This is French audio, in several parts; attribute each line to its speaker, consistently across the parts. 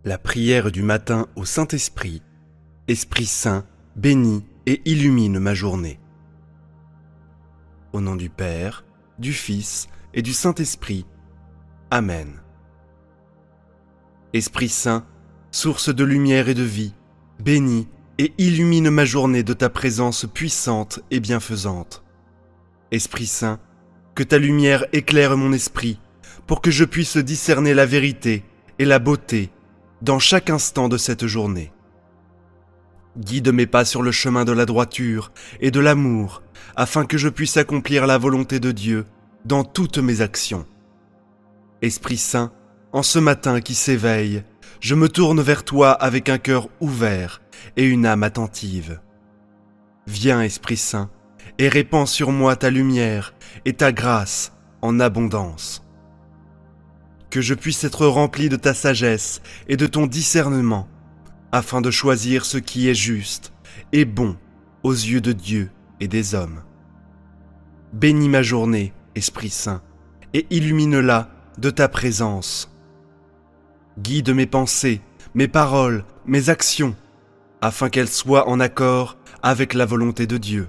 Speaker 1: La prière du matin au Saint-Esprit. Esprit Saint, bénis et illumine ma journée. Au nom du Père, du Fils et du Saint-Esprit. Amen. Esprit Saint, source de lumière et de vie, bénis et illumine ma journée de ta présence puissante et bienfaisante. Esprit Saint, que ta lumière éclaire mon esprit, pour que je puisse discerner la vérité et la beauté dans chaque instant de cette journée. Guide mes pas sur le chemin de la droiture et de l'amour, afin que je puisse accomplir la volonté de Dieu dans toutes mes actions. Esprit Saint, en ce matin qui s'éveille, je me tourne vers toi avec un cœur ouvert et une âme attentive. Viens, Esprit Saint, et répands sur moi ta lumière et ta grâce en abondance. Que je puisse être rempli de ta sagesse et de ton discernement, afin de choisir ce qui est juste et bon aux yeux de Dieu et des hommes. Bénis ma journée, Esprit Saint, et illumine-la de ta présence. Guide mes pensées, mes paroles, mes actions, afin qu'elles soient en accord avec la volonté de Dieu.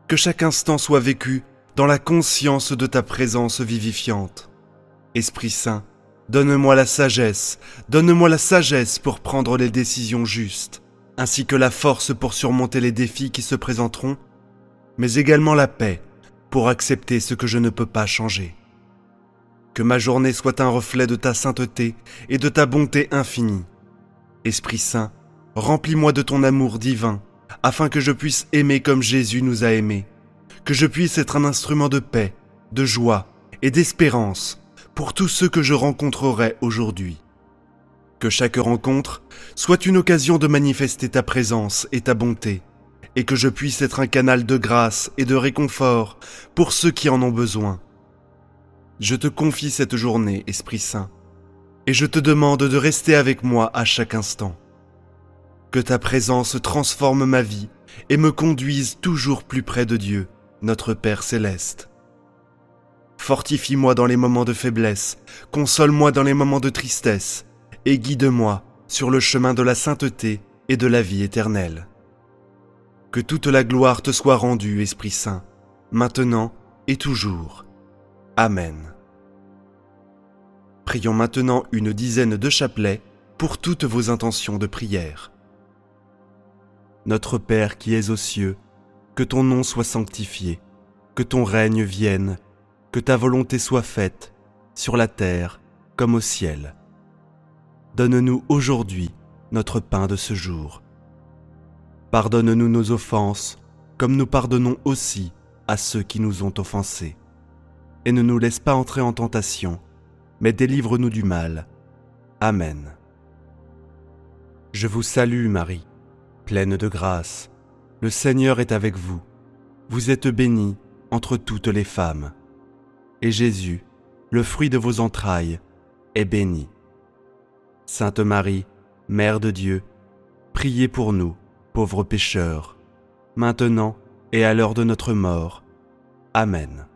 Speaker 1: Que chaque instant soit vécu dans la conscience de ta présence vivifiante. Esprit Saint, donne-moi la sagesse pour prendre les décisions justes, ainsi que la force pour surmonter les défis qui se présenteront, mais également la paix pour accepter ce que je ne peux pas changer. Que ma journée soit un reflet de ta sainteté et de ta bonté infinie. Esprit Saint, remplis-moi de ton amour divin, afin que je puisse aimer comme Jésus nous a aimés, que je puisse être un instrument de paix, de joie et d'espérance pour tous ceux que je rencontrerai aujourd'hui. Que chaque rencontre soit une occasion de manifester ta présence et ta bonté, et que je puisse être un canal de grâce et de réconfort pour ceux qui en ont besoin. Je te confie cette journée, Esprit Saint, et je te demande de rester avec moi à chaque instant. Que ta présence transforme ma vie et me conduise toujours plus près de Dieu, notre Père céleste. Fortifie-moi dans les moments de faiblesse, console-moi dans les moments de tristesse, et guide-moi sur le chemin de la sainteté et de la vie éternelle. Que toute la gloire te soit rendue, Esprit Saint, maintenant et toujours. Amen. Prions maintenant une dizaine de chapelets pour toutes vos intentions de prière. Notre Père qui es aux cieux, que ton nom soit sanctifié, que ton règne vienne, que ta volonté soit faite, sur la terre comme au ciel. Donne-nous aujourd'hui notre pain de ce jour. Pardonne-nous nos offenses, comme nous pardonnons aussi à ceux qui nous ont offensés. Et ne nous laisse pas entrer en tentation, mais délivre-nous du mal. Amen. Je vous salue Marie, pleine de grâce. Le Seigneur est avec vous. Vous êtes bénie entre toutes les femmes. Et Jésus, le fruit de vos entrailles, est béni. Sainte Marie, Mère de Dieu, priez pour nous, pauvres pécheurs, maintenant et à l'heure de notre mort. Amen.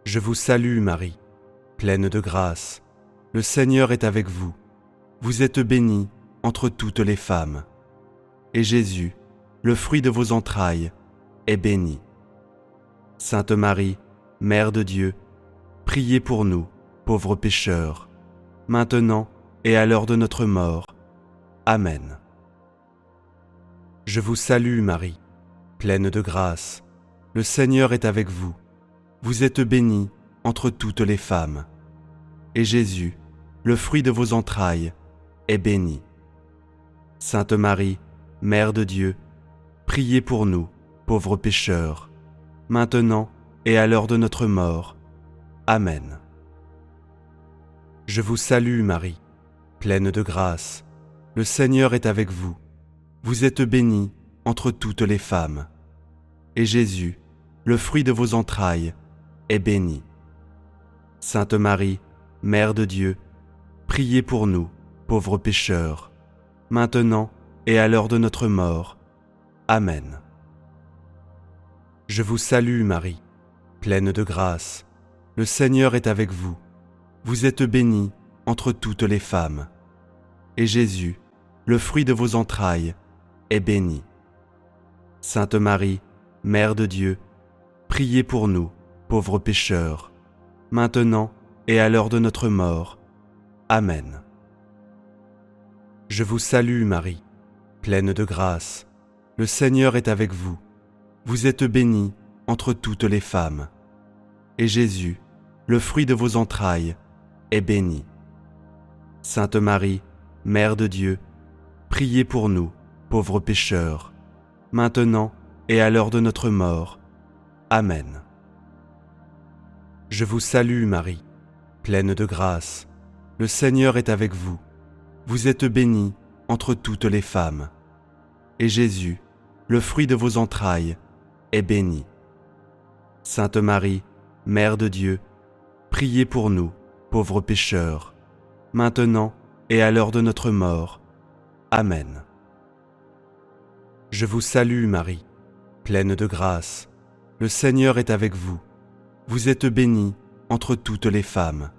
Speaker 1: Je vous salue Marie, pleine de grâce. Le Seigneur est avec vous. Vous êtes bénie entre toutes les femmes. Et Jésus, le fruit de vos entrailles, est béni. Sainte Marie, Mère de Dieu, priez pour nous, pauvres pécheurs, maintenant et à l'heure de notre mort. Amen. Je vous salue Marie, pleine de grâce. Le Seigneur est avec vous. Vous êtes bénie entre toutes les femmes. Et Jésus, le fruit de vos entrailles, est béni. Sainte Marie, Mère de Dieu, priez pour nous, pauvres pécheurs, maintenant et à l'heure de notre mort. Amen. Je vous salue Marie, pleine de grâce. Le Seigneur est avec vous. Vous êtes bénie entre toutes les femmes. Et Jésus, le fruit de vos entrailles, est béni. Sainte Marie, Mère de Dieu, priez pour nous, pauvres pécheurs, maintenant et à l'heure de notre mort. Amen. Je vous salue Marie, pleine de grâce. Le Seigneur est avec vous. Vous êtes bénie entre toutes les femmes. Et Jésus, le fruit de vos entrailles, est béni. Sainte Marie, Mère de Dieu, priez pour nous, pauvres pécheurs, maintenant et à l'heure de notre mort. Amen. Je vous salue Marie, pleine de grâce. Le Seigneur est avec vous. Vous êtes bénie entre toutes les femmes. Et Jésus, le fruit de vos entrailles, est béni. Sainte Marie, Mère de Dieu, priez pour nous, pauvres pécheurs, maintenant et à l'heure de notre mort. Amen. Je vous salue Marie, pleine de grâce. Le Seigneur est avec vous. Vous êtes bénie entre toutes les femmes. Et Jésus, le fruit de vos entrailles, est béni. Sainte Marie, Mère de Dieu, priez pour nous, pauvres pécheurs, maintenant et à l'heure de notre mort. Amen. Je vous salue Marie, pleine de grâce. Le Seigneur est avec vous. Vous êtes bénie entre toutes les femmes.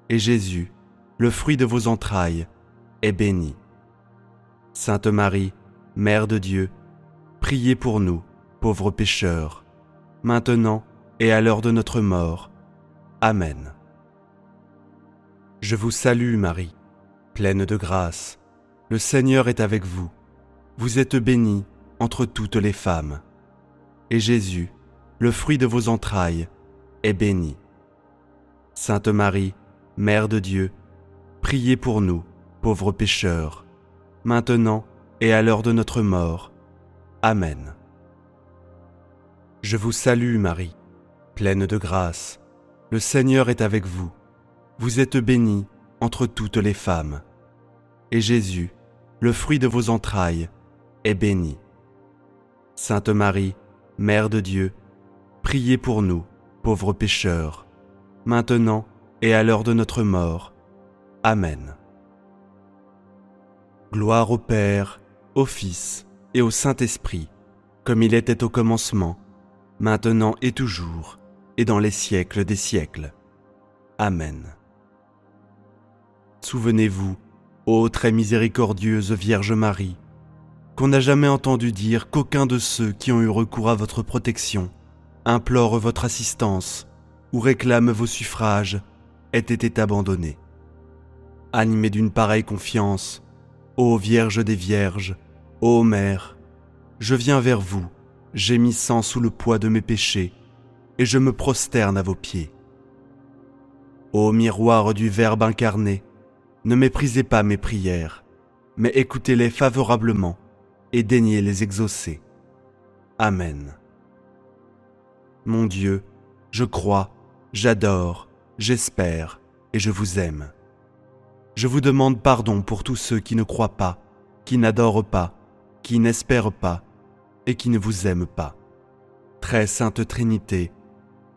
Speaker 1: Et Jésus, le fruit de vos entrailles, est béni. Sainte Marie, Mère de Dieu, priez pour nous, pauvres pécheurs, maintenant et à l'heure de notre mort. Amen. Je vous salue Marie, pleine de grâce. Le Seigneur est avec vous. Vous êtes bénie entre toutes les femmes. Et Jésus, le fruit de vos entrailles, est béni. Sainte Marie, Mère de Dieu, priez pour nous, pauvres pécheurs, maintenant et à l'heure de notre mort. Amen. Je vous salue Marie, pleine de grâce. Le Seigneur est avec vous. Vous êtes bénie entre toutes les femmes. Et Jésus, le fruit de vos entrailles, est béni. Sainte Marie, Mère de Dieu, priez pour nous, pauvres pécheurs, maintenant et à l'heure de notre mort. Amen. Gloire au Père, au Fils et au Saint-Esprit, comme il était au commencement, maintenant et toujours, et dans les siècles des siècles. Amen. Souvenez-vous, ô très miséricordieuse Vierge Marie, qu'on n'a jamais entendu dire qu'aucun de ceux qui ont eu recours à votre protection, implore votre assistance ou réclame vos suffrages, ait été abandonné. Animé d'une pareille confiance, ô Vierge des Vierges, ô Mère, je viens vers vous, gémissant sous le poids de mes péchés, et je me prosterne à vos pieds. Ô miroir du Verbe incarné, ne méprisez pas mes prières, mais écoutez-les favorablement et daignez les exaucer. Amen. Mon Dieu, je crois, j'adore, j'espère et je vous aime. Je vous demande pardon pour tous ceux qui ne croient pas, qui n'adorent pas, qui n'espèrent pas et qui ne vous aiment pas. Très sainte Trinité,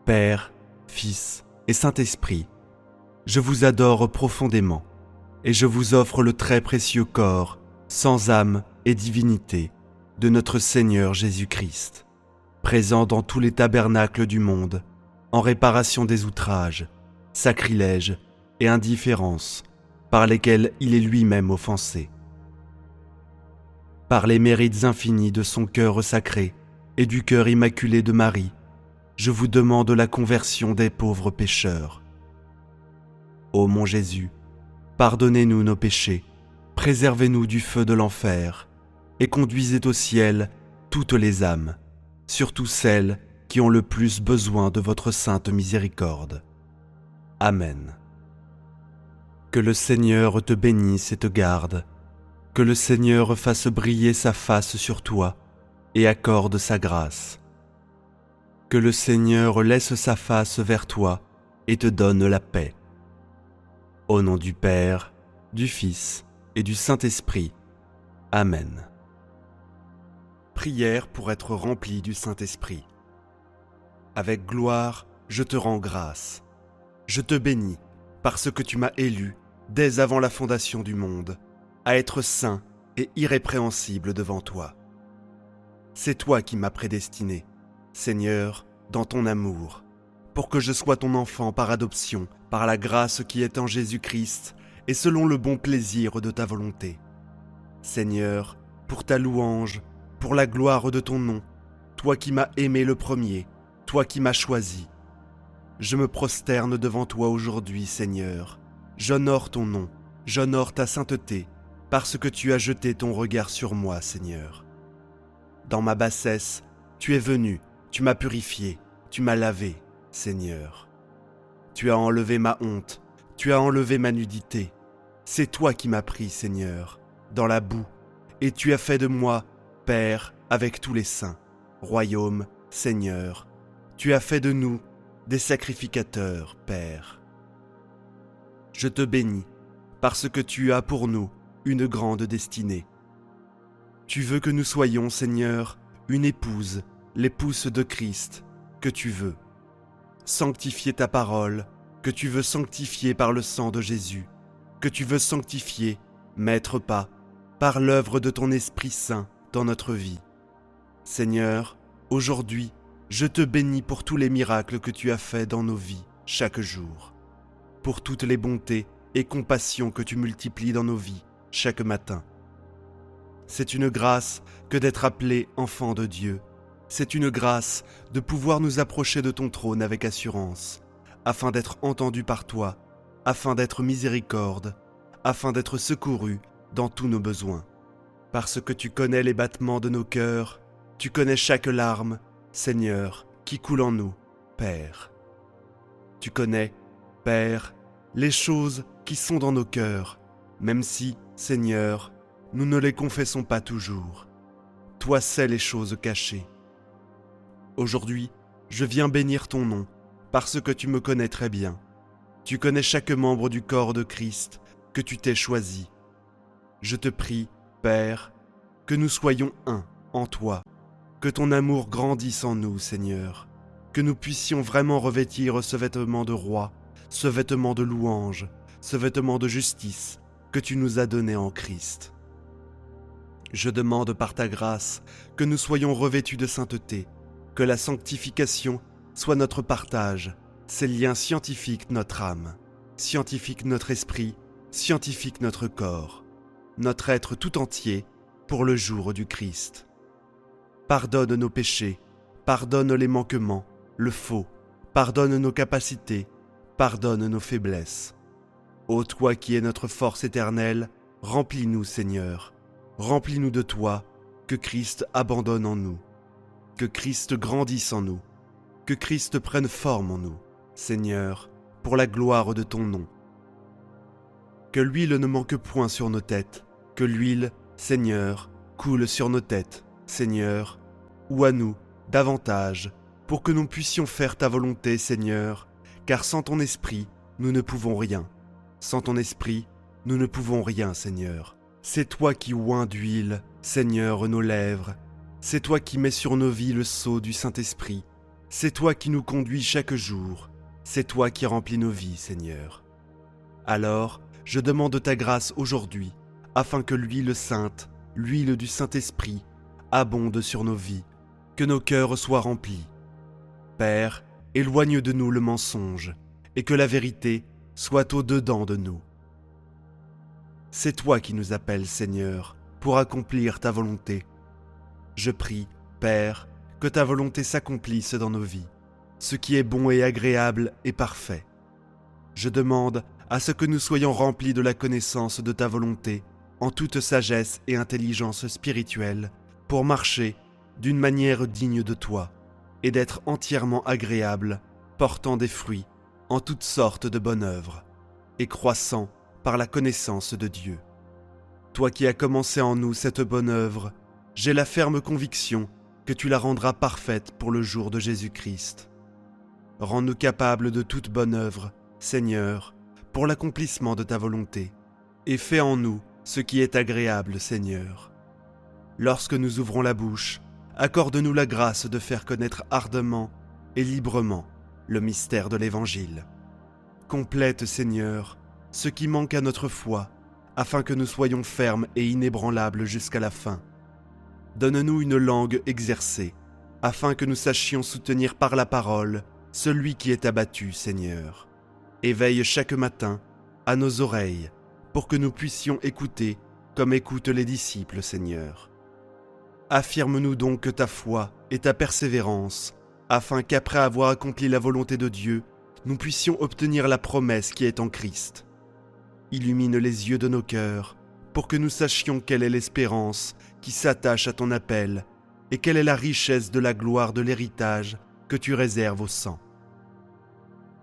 Speaker 1: Père, Fils et Saint-Esprit, je vous adore profondément et je vous offre le très précieux corps, sans âme et divinité, de notre Seigneur Jésus-Christ, présent dans tous les tabernacles du monde, en réparation des outrages, sacrilèges et indifférences par lesquels il est lui-même offensé. Par les mérites infinis de son cœur sacré et du cœur immaculé de Marie, je vous demande la conversion des pauvres pécheurs. Ô mon Jésus, pardonnez-nous nos péchés, préservez-nous du feu de l'enfer et conduisez au ciel toutes les âmes, surtout celles qui ont le plus besoin de votre sainte miséricorde. Amen. Que le Seigneur te bénisse et te garde, que le Seigneur fasse briller sa face sur toi et accorde sa grâce. Que le Seigneur laisse sa face vers toi et te donne la paix. Au nom du Père, du Fils et du Saint-Esprit. Amen. Prière pour être rempli du Saint-Esprit. Avec gloire, je te rends grâce. Je te bénis parce que tu m'as élu, dès avant la fondation du monde, à être saint et irrépréhensible devant toi. C'est toi qui m'as prédestiné, Seigneur, dans ton amour, pour que je sois ton enfant par adoption par la grâce qui est en Jésus-Christ et selon le bon plaisir de ta volonté. Seigneur, pour ta louange, pour la gloire de ton nom, toi qui m'as aimé le premier, toi qui m'as choisi. Je me prosterne devant toi aujourd'hui, Seigneur. J'honore ton nom, j'honore ta sainteté, parce que tu as jeté ton regard sur moi, Seigneur. Dans ma bassesse, tu es venu, tu m'as purifié, tu m'as lavé, Seigneur. Tu as enlevé ma honte, tu as enlevé ma nudité. C'est toi qui m'as pris, Seigneur, dans la boue, et tu as fait de moi Père avec tous les saints, royaume, Seigneur. Tu as fait de nous des sacrificateurs, Père. Je te bénis, parce que tu as pour nous une grande destinée. Tu veux que nous soyons, Seigneur, une épouse, l'épouse de Christ, que tu veux. Sanctifier ta parole, que tu veux sanctifier par le sang de Jésus, que tu veux sanctifier, mettre pas, par l'œuvre de ton Esprit Saint dans notre vie. Seigneur, aujourd'hui, je te bénis pour tous les miracles que tu as faits dans nos vies chaque jour, pour toutes les bontés et compassions que tu multiplies dans nos vies chaque matin. C'est une grâce que d'être appelé enfant de Dieu. C'est une grâce de pouvoir nous approcher de ton trône avec assurance, afin d'être entendus par toi, afin d'être miséricorde, afin d'être secourus dans tous nos besoins. Parce que tu connais les battements de nos cœurs, tu connais chaque larme, Seigneur, qui coule en nous, Père. Tu connais, Père, les choses qui sont dans nos cœurs, même si, Seigneur, nous ne les confessons pas toujours. Toi sais les choses cachées. Aujourd'hui, je viens bénir ton nom, parce que tu me connais très bien. Tu connais chaque membre du corps de Christ que tu t'es choisi. Je te prie, Père, que nous soyons un en toi, que ton amour grandisse en nous, Seigneur, que nous puissions vraiment revêtir ce vêtement de roi, ce vêtement de louange, ce vêtement de justice que tu nous as donné en Christ. Je demande par ta grâce que nous soyons revêtus de sainteté, que la sanctification soit notre partage, ces liens scientifiques notre âme, scientifique notre esprit, scientifique notre corps, notre être tout entier pour le jour du Christ. Pardonne nos péchés, pardonne les manquements, le faux, pardonne nos capacités, pardonne nos faiblesses. Ô toi qui es notre force éternelle, remplis-nous, Seigneur, remplis-nous de toi, que Christ abandonne en nous, que Christ grandisse en nous, que Christ prenne forme en nous, Seigneur, pour la gloire de ton nom. Que l'huile ne manque point sur nos têtes, que l'huile, Seigneur, coule sur nos têtes, Seigneur, ou à nous, davantage, pour que nous puissions faire ta volonté, Seigneur, car sans ton esprit, nous ne pouvons rien. Sans ton esprit, nous ne pouvons rien, Seigneur. C'est toi qui oins d'huile, Seigneur, nos lèvres. C'est toi qui mets sur nos vies le sceau du Saint-Esprit. C'est toi qui nous conduis chaque jour. C'est toi qui remplis nos vies, Seigneur. Alors, je demande ta grâce aujourd'hui, afin que l'huile sainte, l'huile du Saint-Esprit, abonde sur nos vies, que nos cœurs soient remplis. Père, éloigne de nous le mensonge, et que la vérité soit au-dedans de nous. C'est toi qui nous appelles, Seigneur, pour accomplir ta volonté. Je prie, Père, que ta volonté s'accomplisse dans nos vies, ce qui est bon et agréable et parfait. Je demande à ce que nous soyons remplis de la connaissance de ta volonté, en toute sagesse et intelligence spirituelle, pour marcher d'une manière digne de toi, et d'être entièrement agréables, portant des fruits, en toutes sortes de bonnes œuvres, et croissant par la connaissance de Dieu. Toi qui as commencé en nous cette bonne œuvre, j'ai la ferme conviction que tu la rendras parfaite pour le jour de Jésus-Christ. Rends-nous capables de toute bonne œuvre, Seigneur, pour l'accomplissement de ta volonté, et fais en nous ce qui est agréable, Seigneur. Lorsque nous ouvrons la bouche, accorde-nous la grâce de faire connaître ardemment et librement le mystère de l'Évangile. Complète, Seigneur, ce qui manque à notre foi, afin que nous soyons fermes et inébranlables jusqu'à la fin. Donne-nous une langue exercée, afin que nous sachions soutenir par la parole celui qui est abattu, Seigneur. Éveille chaque matin à nos oreilles pour que nous puissions écouter comme écoutent les disciples, Seigneur. Affirme-nous donc ta foi et ta persévérance, afin qu'après avoir accompli la volonté de Dieu, nous puissions obtenir la promesse qui est en Christ. Illumine les yeux de nos cœurs, pour que nous sachions quelle est l'espérance qui s'attache à ton appel, et quelle est la richesse de la gloire de l'héritage que tu réserves aux saints.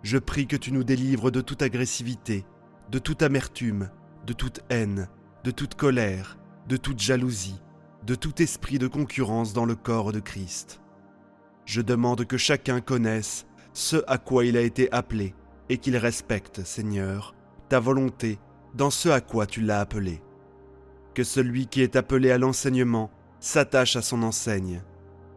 Speaker 1: Je prie que tu nous délivres de toute agressivité, de toute amertume, de toute haine, de toute colère, de toute jalousie, de tout esprit de concurrence dans le corps de Christ. Je demande que chacun connaisse ce à quoi il a été appelé et qu'il respecte, Seigneur, ta volonté dans ce à quoi tu l'as appelé. Que celui qui est appelé à l'enseignement s'attache à son enseigne,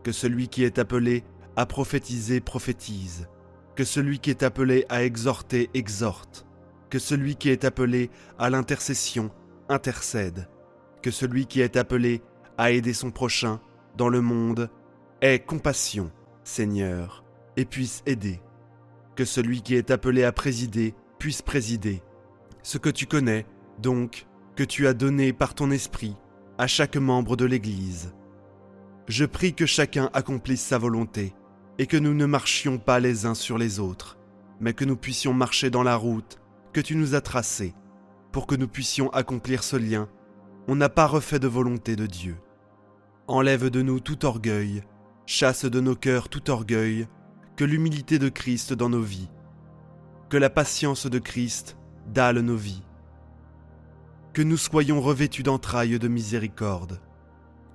Speaker 1: que celui qui est appelé à prophétiser prophétise, que celui qui est appelé à exhorter exhorte, que celui qui est appelé à l'intercession intercède, que celui qui est appelé à aider son prochain dans le monde ait compassion, Seigneur, et puisse aider, que celui qui est appelé à présider puisse présider, ce que tu connais, donc, que tu as donné par ton esprit à chaque membre de l'Église. Je prie que chacun accomplisse sa volonté, et que nous ne marchions pas les uns sur les autres, mais que nous puissions marcher dans la route que tu nous as tracée, pour que nous puissions accomplir ce lien. On n'a pas refait de volonté de Dieu. Enlève de nous tout orgueil, chasse de nos cœurs tout orgueil, que l'humilité de Christ dans nos vies, que la patience de Christ dale nos vies, que nous soyons revêtus d'entrailles de miséricorde,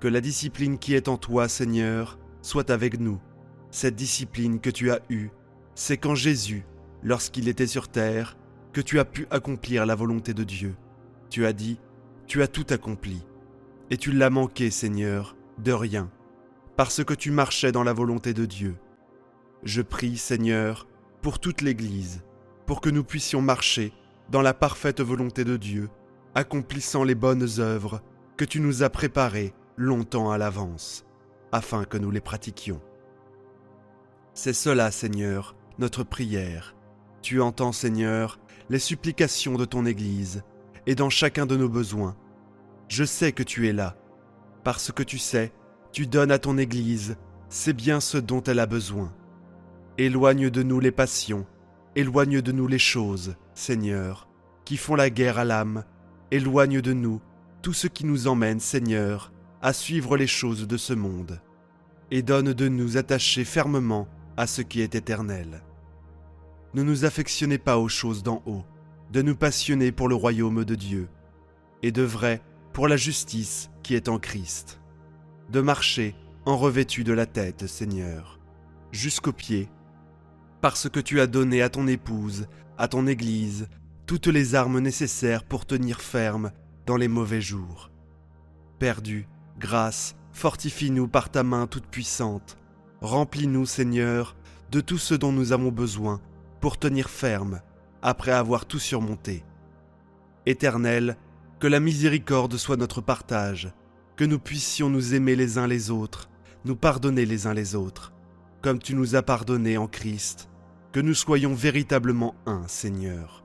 Speaker 1: que la discipline qui est en toi, Seigneur, soit avec nous. Cette discipline que tu as eue, c'est qu'en Jésus, lorsqu'il était sur terre, que tu as pu accomplir la volonté de Dieu. Tu as dit, tu as tout accompli, et tu l'as manqué, Seigneur, de rien, parce que tu marchais dans la volonté de Dieu. Je prie, Seigneur, pour toute l'Église, pour que nous puissions marcher dans la parfaite volonté de Dieu, accomplissant les bonnes œuvres que tu nous as préparées longtemps à l'avance, afin que nous les pratiquions. C'est cela, Seigneur, notre prière. Tu entends, Seigneur, les supplications de ton Église, et dans chacun de nos besoins. Je sais que tu es là, parce que tu sais, tu donnes à ton Église, c'est bien ce dont elle a besoin. Éloigne de nous les passions, éloigne de nous les choses, Seigneur, qui font la guerre à l'âme, éloigne de nous tout ce qui nous emmène, Seigneur, à suivre les choses de ce monde, et donne de nous attacher fermement à ce qui est éternel. Ne nous affectionnez pas aux choses d'en haut, de nous passionner pour le royaume de Dieu, et de vrai pour la justice qui est en Christ, de marcher en revêtu de la tête, Seigneur, jusqu'aux pieds, parce que tu as donné à ton épouse, à ton Église, toutes les armes nécessaires pour tenir ferme dans les mauvais jours. Père du, grâce, fortifie-nous par ta main toute puissante. Remplis-nous, Seigneur, de tout ce dont nous avons besoin pour tenir ferme après avoir tout surmonté. Éternel, que la miséricorde soit notre partage, que nous puissions nous aimer les uns les autres, nous pardonner les uns les autres, comme tu nous as pardonné en Christ, que nous soyons véritablement un, Seigneur.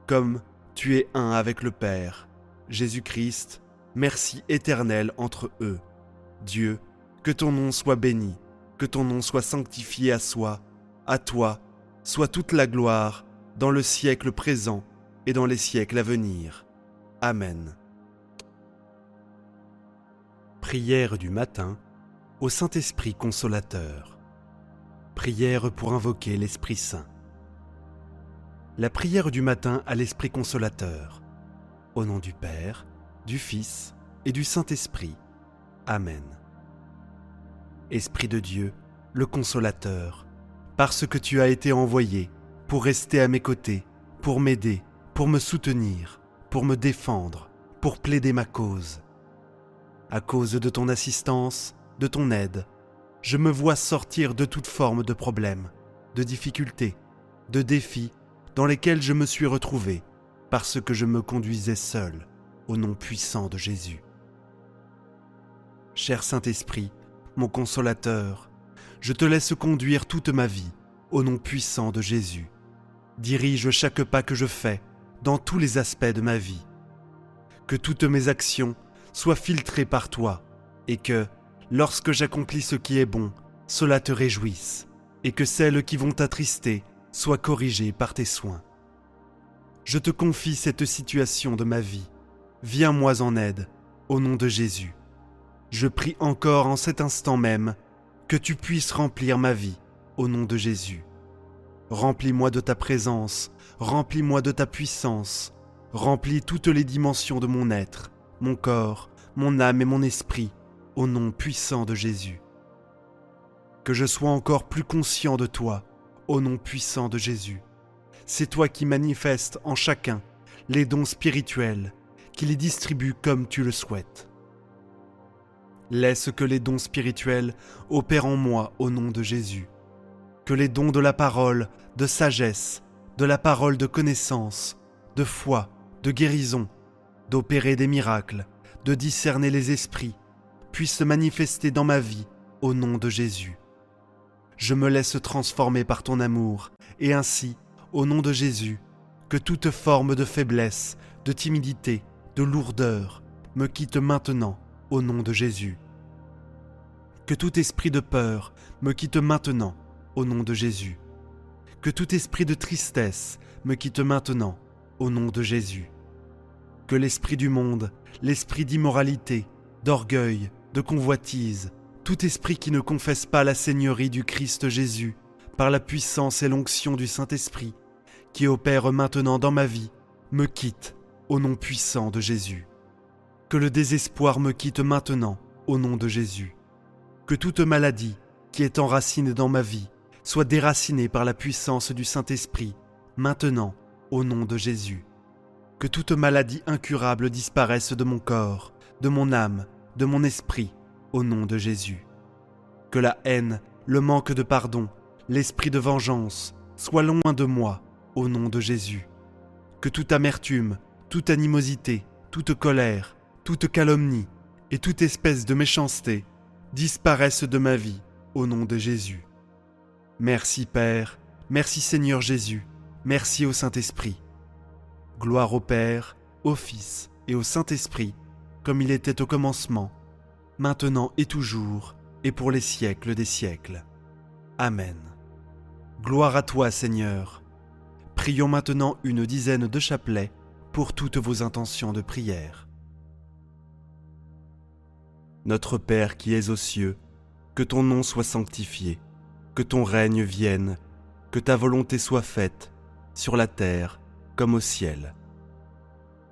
Speaker 1: Comme tu es un avec le Père, Jésus-Christ, merci éternel entre eux. Dieu, que ton nom soit béni, que ton nom soit sanctifié à toi, soit toute la gloire, dans le siècle présent et dans les siècles à venir. Amen. Prière du matin au Saint-Esprit consolateur. Prière pour invoquer l'Esprit Saint. La prière du matin à l'Esprit consolateur. Au nom du Père, du Fils et du Saint-Esprit. Amen. Esprit de Dieu, le consolateur, parce que tu as été envoyé pour rester à mes côtés, pour m'aider, pour me soutenir, pour me défendre, pour plaider ma cause. À cause de ton assistance, de ton aide, je me vois sortir de toute forme de problème, de difficultés, de défis dans lesquels je me suis retrouvé parce que je me conduisais seul au nom puissant de Jésus. Cher Saint-Esprit, mon consolateur, je te laisse conduire toute ma vie au nom puissant de Jésus. dirige chaque pas que je fais dans tous les aspects de ma vie. Que toutes mes actions soient filtrées par toi et que, lorsque j'accomplis ce qui est bon, cela te réjouisse et que celles qui vont t'attrister soient corrigées par tes soins. Je te confie cette situation de ma vie. Viens-moi en aide, au nom de Jésus. Je prie encore en cet instant même que tu puisses remplir ma vie, au nom de Jésus. Remplis-moi de ta présence, remplis-moi de ta puissance, remplis toutes les dimensions de mon être, mon corps, mon âme et mon esprit, au nom puissant de Jésus. Que je sois encore plus conscient de toi, au nom puissant de Jésus. C'est toi qui manifestes en chacun les dons spirituels, qui les distribues comme tu le souhaites. Laisse que les dons spirituels opèrent en moi au nom de Jésus. Que les dons de la parole, de sagesse, de la parole de connaissance, de foi, de guérison, d'opérer des miracles, de discerner les esprits, puissent se manifester dans ma vie au nom de Jésus. Je me laisse transformer par ton amour et ainsi, au nom de Jésus, que toute forme de faiblesse, de timidité, de lourdeur me quitte maintenant au nom de Jésus. Que tout esprit de peur me quitte maintenant au nom de Jésus. Que tout esprit de tristesse me quitte maintenant au nom de Jésus. Que l'esprit du monde, l'esprit d'immoralité, d'orgueil, de convoitise, tout esprit qui ne confesse pas la Seigneurie du Christ Jésus, par la puissance et l'onction du Saint-Esprit, qui opère maintenant dans ma vie, me quitte au nom puissant de Jésus. Que le désespoir me quitte maintenant au nom de Jésus. Que toute maladie qui est enracinée dans ma vie soit déracinée par la puissance du Saint-Esprit, maintenant au nom de Jésus. Que toute maladie incurable disparaisse de mon corps, de mon âme, de mon esprit, au nom de Jésus. Que la haine, le manque de pardon, l'esprit de vengeance soient loin de moi, au nom de Jésus. Que toute amertume, toute animosité, toute colère, toute calomnie et toute espèce de méchanceté disparaissent de ma vie, au nom de Jésus. Merci Père, merci Seigneur Jésus, merci au Saint-Esprit. Gloire au Père, au Fils et au Saint-Esprit, comme il était au commencement, maintenant et toujours, et pour les siècles des siècles. Amen. Gloire à toi, Seigneur. Prions maintenant une dizaine de chapelets pour toutes vos intentions de prière. Notre Père qui es aux cieux, que ton nom soit sanctifié, que ton règne vienne, que ta volonté soit faite, sur la terre comme au ciel.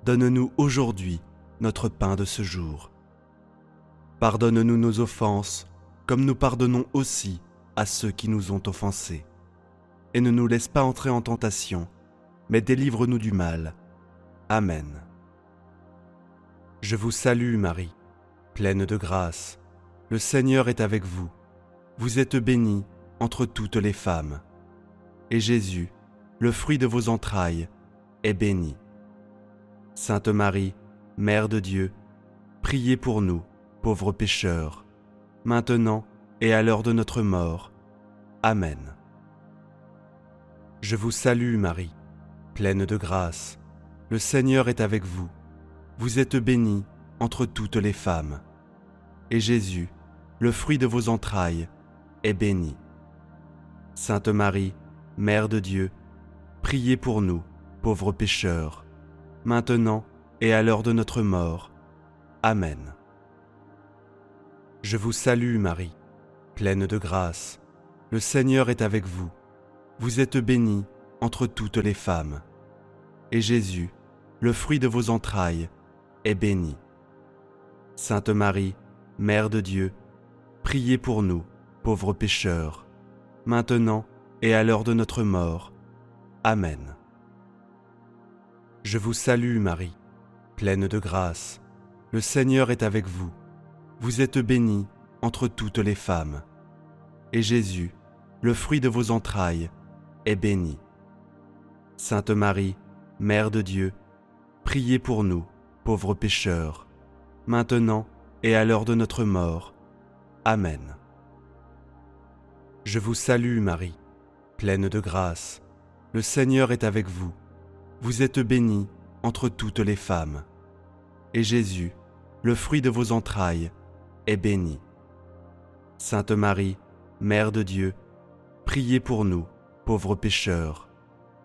Speaker 1: Donne-nous aujourd'hui notre pain de ce jour. Pardonne-nous nos offenses, comme nous pardonnons aussi à ceux qui nous ont offensés. Et ne nous laisse pas entrer en tentation, mais délivre-nous du mal. Amen. Je vous salue Marie, pleine de grâce. Le Seigneur est avec vous. Vous êtes bénie entre toutes les femmes. Et Jésus, le fruit de vos entrailles, est béni. Sainte Marie, Mère de Dieu, priez pour nous, pauvres pécheurs, maintenant et à l'heure de notre mort. Amen. Je vous salue Marie, pleine de grâce. Le Seigneur est avec vous. Vous êtes bénie entre toutes les femmes. Et Jésus, le fruit de vos entrailles, est béni. Sainte Marie, Mère de Dieu, priez pour nous, pauvres pécheurs, maintenant et à l'heure de notre mort. Amen. Je vous salue Marie, pleine de grâce. Le Seigneur est avec vous. Vous êtes bénie entre toutes les femmes. Et Jésus, le fruit de vos entrailles, est béni. Sainte Marie, Mère de Dieu, priez pour nous, pauvres pécheurs, maintenant et à l'heure de notre mort. Amen. Je vous salue Marie, pleine de grâce. Le Seigneur est avec vous. Vous êtes bénie entre toutes les femmes. Et Jésus, le fruit de vos entrailles, est béni. Sainte Marie, Mère de Dieu, priez pour nous, pauvres pécheurs, maintenant et à l'heure de notre mort. Amen. Je vous salue Marie, pleine de grâce. le Seigneur est avec vous. Vous êtes bénie entre toutes les femmes. Et Jésus, le fruit de vos entrailles, est béni. Sainte Marie, Mère de Dieu, priez pour nous, pauvres pécheurs,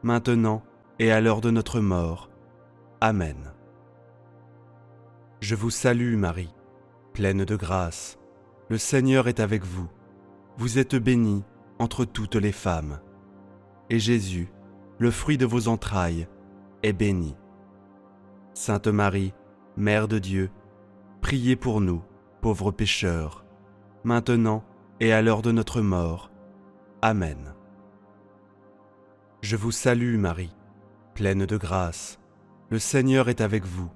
Speaker 1: maintenant et à l'heure de notre mort. Amen. Je vous salue Marie, pleine de grâce. Le Seigneur est avec vous. Vous êtes bénie entre toutes les femmes. Et Jésus, le fruit de vos entrailles, est béni. Sainte Marie, Mère de Dieu, priez pour nous, pauvres pécheurs, maintenant et à l'heure de notre mort. Amen. Je vous salue Marie, pleine de grâce. Le Seigneur est avec vous.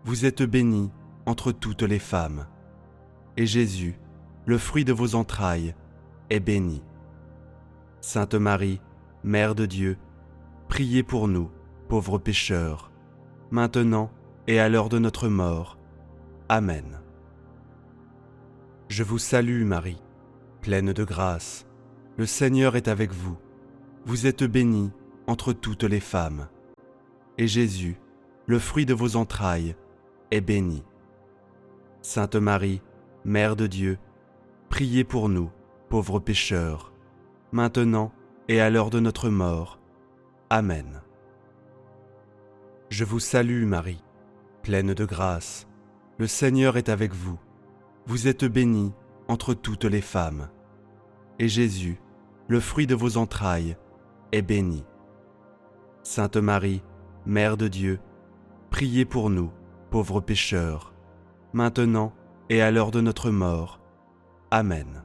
Speaker 1: Vous êtes bénie entre toutes les femmes. Et Jésus, le fruit de vos entrailles, est béni. Sainte Marie, Mère de Dieu, priez pour nous, pauvres pécheurs, maintenant et à l'heure de notre mort. Amen. Je vous salue Marie, pleine de grâce. Le Seigneur est avec vous. Vous êtes bénie entre toutes les femmes. Et Jésus, le fruit de vos entrailles, est béni. Sainte Marie, Mère de Dieu, priez pour nous, pauvres pécheurs, maintenant et à l'heure de notre mort. Amen. Je vous salue Marie, pleine de grâce. Le Seigneur est avec vous. Vous êtes bénie entre toutes les femmes. Et Jésus, le fruit de vos entrailles, est béni. Sainte Marie, Mère de Dieu, priez pour nous, pauvres pécheurs, maintenant et à l'heure de notre mort. Amen.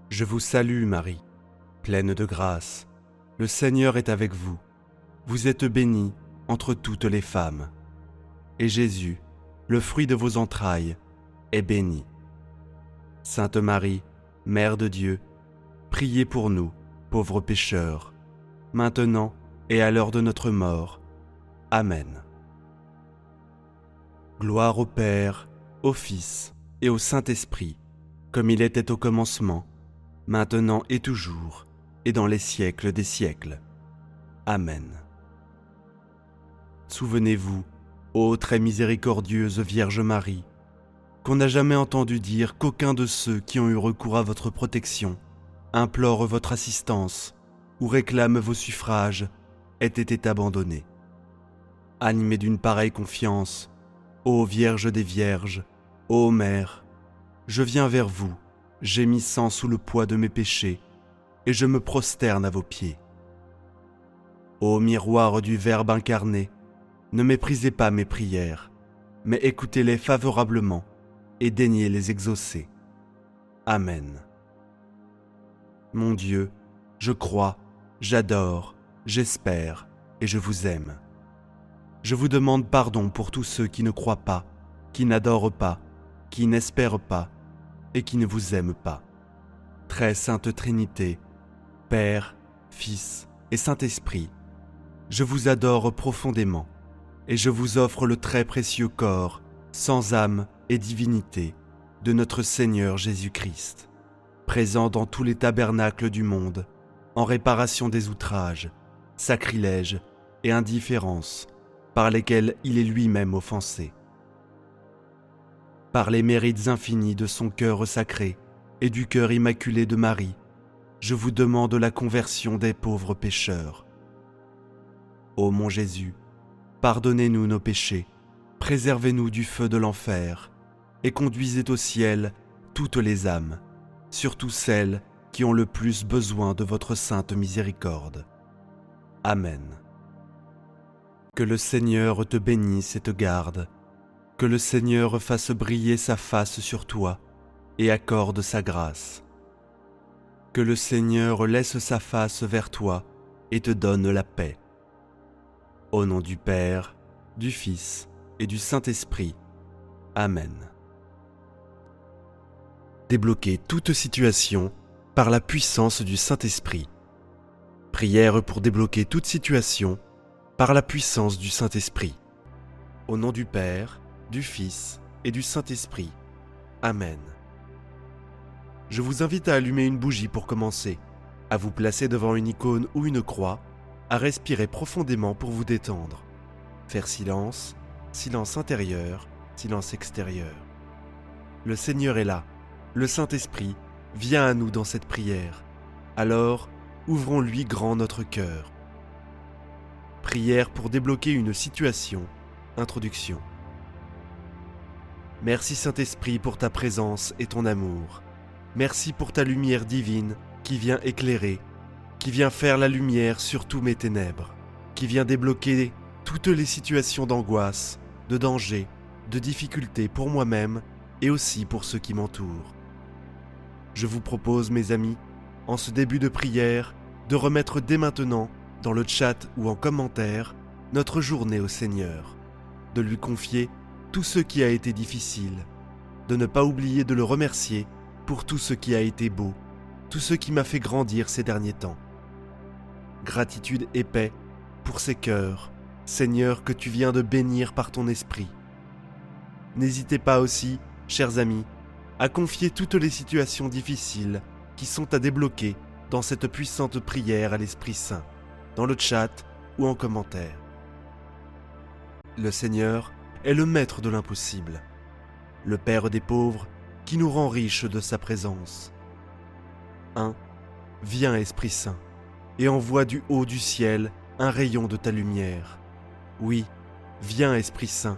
Speaker 1: Je vous salue Marie, pleine de grâce. Le Seigneur est avec vous. Vous êtes bénie entre toutes les femmes. Et Jésus, le fruit de vos entrailles, est béni. Sainte Marie, Mère de Dieu, priez pour nous, pauvres pécheurs, maintenant et à l'heure de notre mort. Amen. Gloire au Père, au Fils et au Saint-Esprit, comme il était au commencement, maintenant et toujours, et dans les siècles des siècles. Amen. Souvenez-vous, ô très miséricordieuse Vierge Marie, qu'on n'a jamais entendu dire qu'aucun de ceux qui ont eu recours à votre protection, implore votre assistance ou réclame vos suffrages, ait été abandonné. Animé d'une pareille confiance, ô Vierge des Vierges, ô Mère, je viens vers vous, gémissant sous le poids de mes péchés, et je me prosterne à vos pieds. Ô miroir du Verbe incarné, ne méprisez pas mes prières, mais écoutez-les favorablement et daignez les exaucer. Amen. Mon Dieu, je crois, j'adore, j'espère et je vous aime. Je vous demande pardon pour tous ceux qui ne croient pas, qui n'adorent pas, qui n'espèrent pas et qui ne vous aiment pas. Très sainte Trinité, Père, Fils et Saint-Esprit, je vous adore profondément et je vous offre le très précieux corps, sans âme et divinité, de notre Seigneur Jésus-Christ, présent dans tous les tabernacles du monde, en réparation des outrages, sacrilèges et indifférences par lesquels il est lui-même offensé. Par les mérites infinis de son cœur sacré et du cœur immaculé de Marie, je vous demande la conversion des pauvres pécheurs. Ô mon Jésus, pardonnez-nous nos péchés, préservez-nous du feu de l'enfer et conduisez au ciel toutes les âmes, surtout celles qui ont le plus besoin de votre sainte miséricorde. Amen. Que le Seigneur te bénisse et te garde, que le Seigneur fasse briller sa face sur toi et accorde sa grâce. Que le Seigneur laisse sa face vers toi et te donne la paix. Au nom du Père, du Fils et du Saint-Esprit. Amen. Débloquez toute situation par la puissance du Saint-Esprit. Prière pour débloquer toute situation par la puissance du Saint-Esprit. Au nom du Père, du Fils et du Saint-Esprit. Amen. Je vous invite à allumer une bougie pour commencer. à vous placer devant une icône ou une croix, à respirer profondément pour vous détendre. Faire silence, silence intérieur, silence extérieur. Le Seigneur est là, le Saint-Esprit vient à nous dans cette prière. Alors, ouvrons-lui grand notre cœur. Prière pour débloquer une situation. Introduction. Merci Saint-Esprit pour ta présence et ton amour. Merci pour ta lumière divine qui vient éclairer, qui vient faire la lumière sur tous mes ténèbres, qui vient débloquer toutes les situations d'angoisse, de danger, de difficulté pour moi-même et aussi pour ceux qui m'entourent. Je vous propose, mes amis, en ce début de prière, de remettre dès maintenant, dans le chat ou en commentaire, notre journée au Seigneur, de lui confier tout ce qui a été difficile, de ne pas oublier de le remercier pour tout ce qui a été beau, tout ce qui m'a fait grandir ces derniers temps. Gratitude et paix pour ces cœurs, Seigneur, que tu viens de bénir par ton esprit. N'hésitez pas aussi, chers amis, à confier toutes les situations difficiles qui sont à débloquer dans cette puissante prière à l'Esprit Saint, dans le chat ou en commentaire. Le Seigneur est le maître de l'impossible, le Père des pauvres qui nous rend riches de sa présence. 1. Viens Esprit Saint, et envoie du haut du ciel un rayon de ta lumière. Oui, viens Esprit Saint,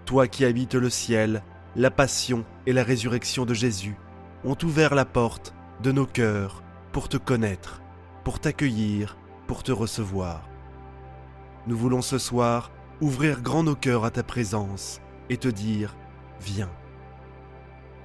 Speaker 1: toi qui habites le ciel, la passion et la résurrection de Jésus ont ouvert la porte de nos cœurs pour te connaître, pour t'accueillir, pour te recevoir. Nous voulons ce soir ouvrir grand nos cœurs à ta présence et te dire « Viens ».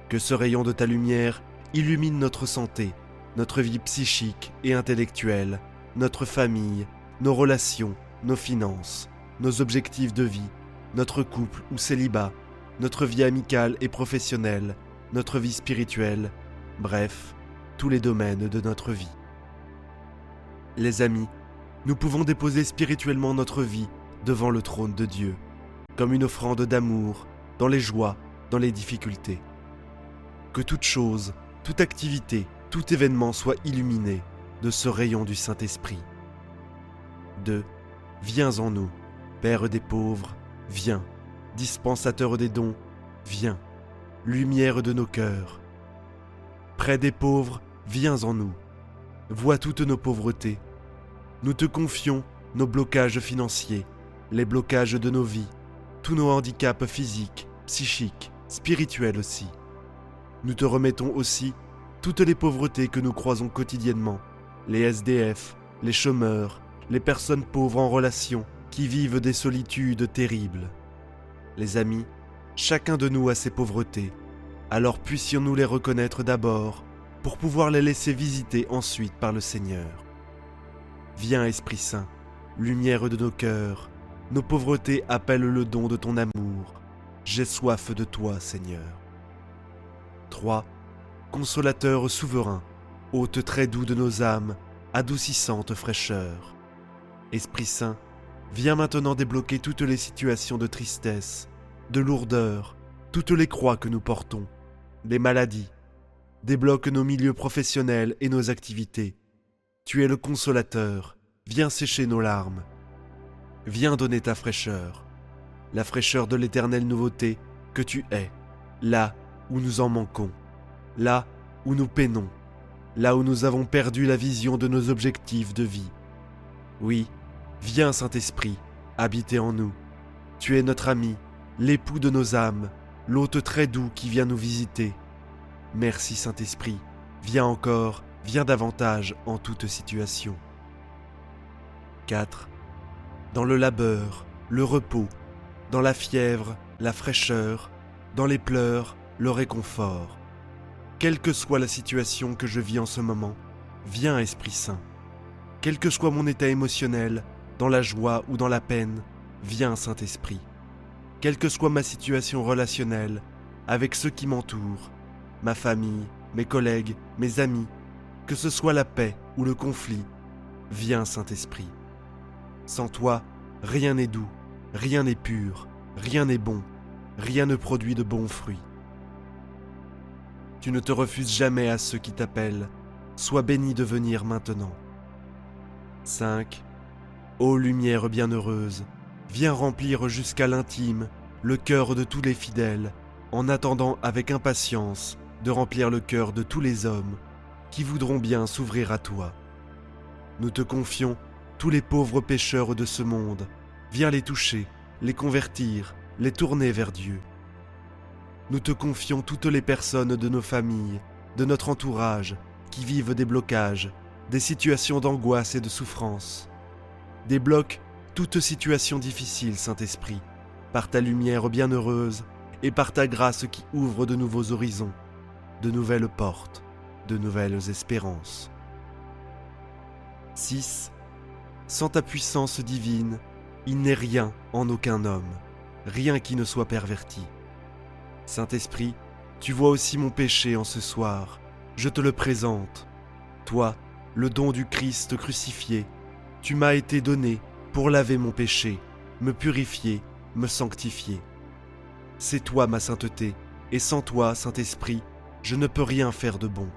Speaker 1: Que ce rayon de ta lumière illumine notre santé, notre vie psychique et intellectuelle, notre famille, nos relations, nos finances, nos objectifs de vie, notre couple ou célibat, notre vie amicale et professionnelle, notre vie spirituelle, bref, tous les domaines de notre vie. Les amis, nous pouvons déposer spirituellement notre vie devant le trône de Dieu, comme une offrande d'amour, dans les joies, dans les difficultés. Que toute chose, toute activité, tout événement soit illuminé de ce rayon du Saint-Esprit. 2. Viens en nous, Père des pauvres, viens, dispensateur des dons, viens, lumière de nos cœurs. Près des pauvres, viens en nous, vois toutes nos pauvretés. Nous te confions nos blocages financiers, les blocages de nos vies, tous nos handicaps physiques, psychiques, spirituels aussi. Nous te remettons aussi toutes les pauvretés que nous croisons quotidiennement, les SDF, les chômeurs, les personnes pauvres en relation qui vivent des solitudes terribles. Les amis, chacun de nous a ses pauvretés, alors puissions-nous les reconnaître d'abord pour pouvoir les laisser visiter ensuite par le Seigneur. Viens Esprit Saint, lumière de nos cœurs, nos pauvretés appellent le don de ton amour. J'ai soif de toi, Seigneur. 3. Consolateur souverain, hôte très doux de nos âmes, adoucissante fraîcheur. Esprit Saint, viens maintenant débloquer toutes les situations de tristesse, de lourdeur, toutes les croix que nous portons, les maladies. Débloque nos milieux professionnels et nos activités. Tu es le consolateur, viens sécher nos larmes. Viens donner ta fraîcheur, la fraîcheur de l'éternelle nouveauté que tu es, là où nous en manquons, là où nous peinons, là où nous avons perdu la vision de nos objectifs de vie. Oui, viens Saint-Esprit, habiter en nous. Tu es notre ami, l'époux de nos âmes, l'hôte très doux qui vient nous visiter. Merci Saint-Esprit, viens encore, viens davantage en toute situation. 4. Dans le labeur, le repos, dans la fièvre, la fraîcheur, dans les pleurs, le réconfort. Quelle que soit la situation que je vis en ce moment, viens Esprit Saint. Quel que soit mon état émotionnel, dans la joie ou dans la peine, viens Saint-Esprit. Quelle que soit ma situation relationnelle, avec ceux qui m'entourent, ma famille, mes collègues, mes amis, que ce soit la paix ou le conflit, viens Saint-Esprit. Sans toi, rien n'est doux, rien n'est pur, rien n'est bon, rien ne produit de bons fruits. Tu ne te refuses jamais à ceux qui t'appellent, sois béni de venir maintenant. 5. Ô lumière bienheureuse, viens remplir jusqu'à l'intime le cœur de tous les fidèles, en attendant avec impatience de remplir le cœur de tous les hommes qui voudront bien s'ouvrir à toi. Nous te confions tous les pauvres pécheurs de ce monde, viens les toucher, les convertir, les tourner vers Dieu. Nous te confions toutes les personnes de nos familles, de notre entourage, qui vivent des blocages, des situations d'angoisse et de souffrance. Débloque toute situation difficile, Saint-Esprit, par ta lumière bienheureuse et par ta grâce qui ouvre de nouveaux horizons, de nouvelles portes, de nouvelles espérances. 6. Sans ta puissance divine, il n'est rien en aucun homme, rien qui ne soit perverti. Saint-Esprit, tu vois aussi mon péché en ce soir, je te le présente. Toi, le don du Christ crucifié, tu m'as été donné pour laver mon péché, me purifier, me sanctifier. C'est toi ma sainteté, et sans toi, Saint-Esprit, je ne peux rien faire de bon.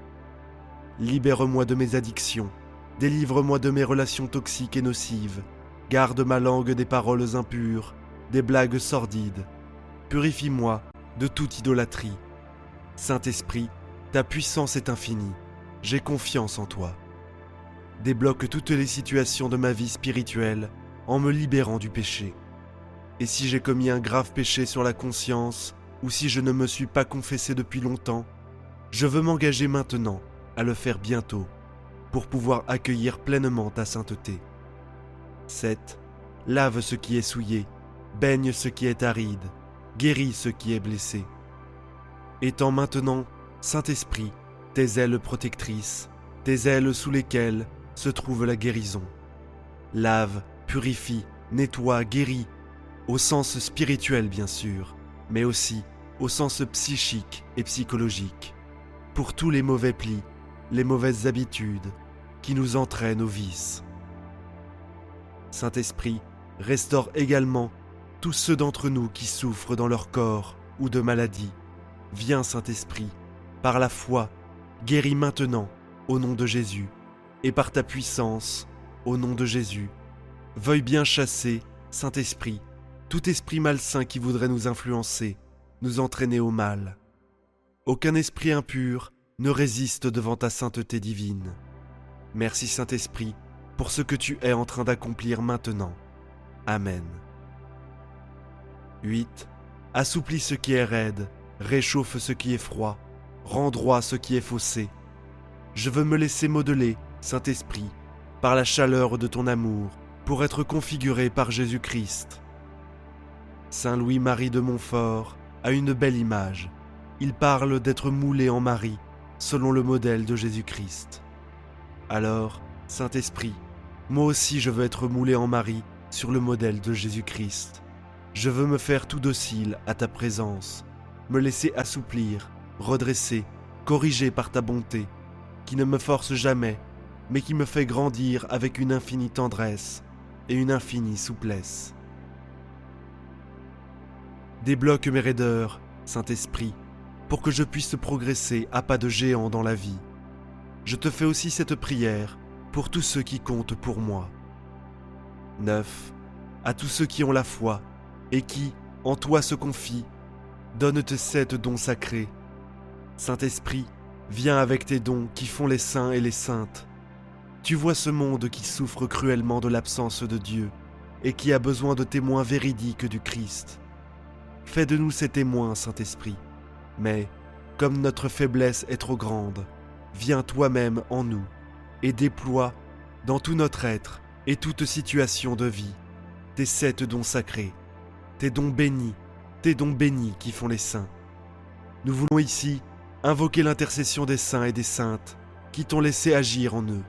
Speaker 1: Libère-moi de mes addictions, délivre-moi de mes relations toxiques et nocives, garde ma langue des paroles impures, des blagues sordides. Purifie-moi de toute idolâtrie. Saint-Esprit, ta puissance est infinie, j'ai confiance en toi. Débloque toutes les situations de ma vie spirituelle en me libérant du péché. Et si j'ai commis un grave péché sur la conscience, ou si je ne me suis pas confessé depuis longtemps, je veux m'engager maintenant à le faire bientôt, pour pouvoir accueillir pleinement ta sainteté. 7. Lave ce qui est souillé, baigne ce qui est aride, guéris ce qui est blessé. Étends maintenant, Saint-Esprit, tes ailes protectrices, tes ailes sous lesquelles se trouve la guérison. Lave, purifie, nettoie, guéris, au sens spirituel bien sûr, mais aussi au sens psychique et psychologique, pour tous les mauvais plis, les mauvaises habitudes qui nous entraînent au vice. Saint-Esprit, restaure également tous ceux d'entre nous qui souffrent dans leur corps ou de maladies. Viens, Saint-Esprit, par la foi, guéris maintenant au nom de Jésus, et par ta puissance, au nom de Jésus, veuille bien chasser, Saint-Esprit, tout esprit malsain qui voudrait nous influencer, nous entraîner au mal. Aucun esprit impur ne résiste devant ta sainteté divine. Merci Saint-Esprit pour ce que tu es en train d'accomplir maintenant. Amen. 8. Assouplis ce qui est raide, réchauffe ce qui est froid, rends droit ce qui est faussé. Je veux me laisser modeler, Saint-Esprit, par la chaleur de ton amour, pour être configuré par Jésus-Christ. Saint Louis-Marie de Montfort a une belle image. Il parle d'être moulé en Marie, selon le modèle de Jésus-Christ. Alors, Saint-Esprit, moi aussi je veux être moulé en Marie sur le modèle de Jésus-Christ. Je veux me faire tout docile à ta présence, me laisser assouplir, redresser, corriger par ta bonté, qui ne me force jamais, mais qui me fait grandir avec une infinie tendresse et une infinie souplesse. Débloque mes raideurs, Saint-Esprit, pour que je puisse progresser à pas de géant dans la vie. Je te fais aussi cette prière pour tous ceux qui comptent pour moi. 9. À tous ceux qui ont la foi et qui, en toi se confient, donne tes 7 dons sacrés. Saint-Esprit, viens avec tes dons qui font les saints et les saintes. Tu vois ce monde qui souffre cruellement de l'absence de Dieu et qui a besoin de témoins véridiques du Christ. Fais de nous ces témoins, Saint-Esprit. Mais, comme notre faiblesse est trop grande, viens toi-même en nous et déploie dans tout notre être et toute situation de vie tes 7 dons sacrés, tes dons bénis qui font les saints. Nous voulons ici invoquer l'intercession des saints et des saintes qui t'ont laissé agir en eux.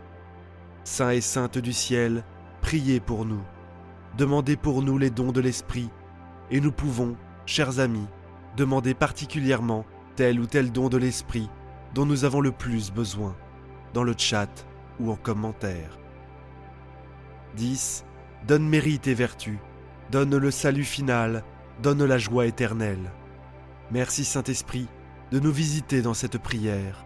Speaker 1: Saints et saintes du ciel, priez pour nous, demandez pour nous les dons de l'Esprit, et nous pouvons, chers amis, demander particulièrement tel ou tel don de l'Esprit dont nous avons le plus besoin, dans le chat ou en commentaire. 10. Donne mérite et vertu, donne le salut final, donne la joie éternelle. Merci Saint-Esprit de nous visiter dans cette prière.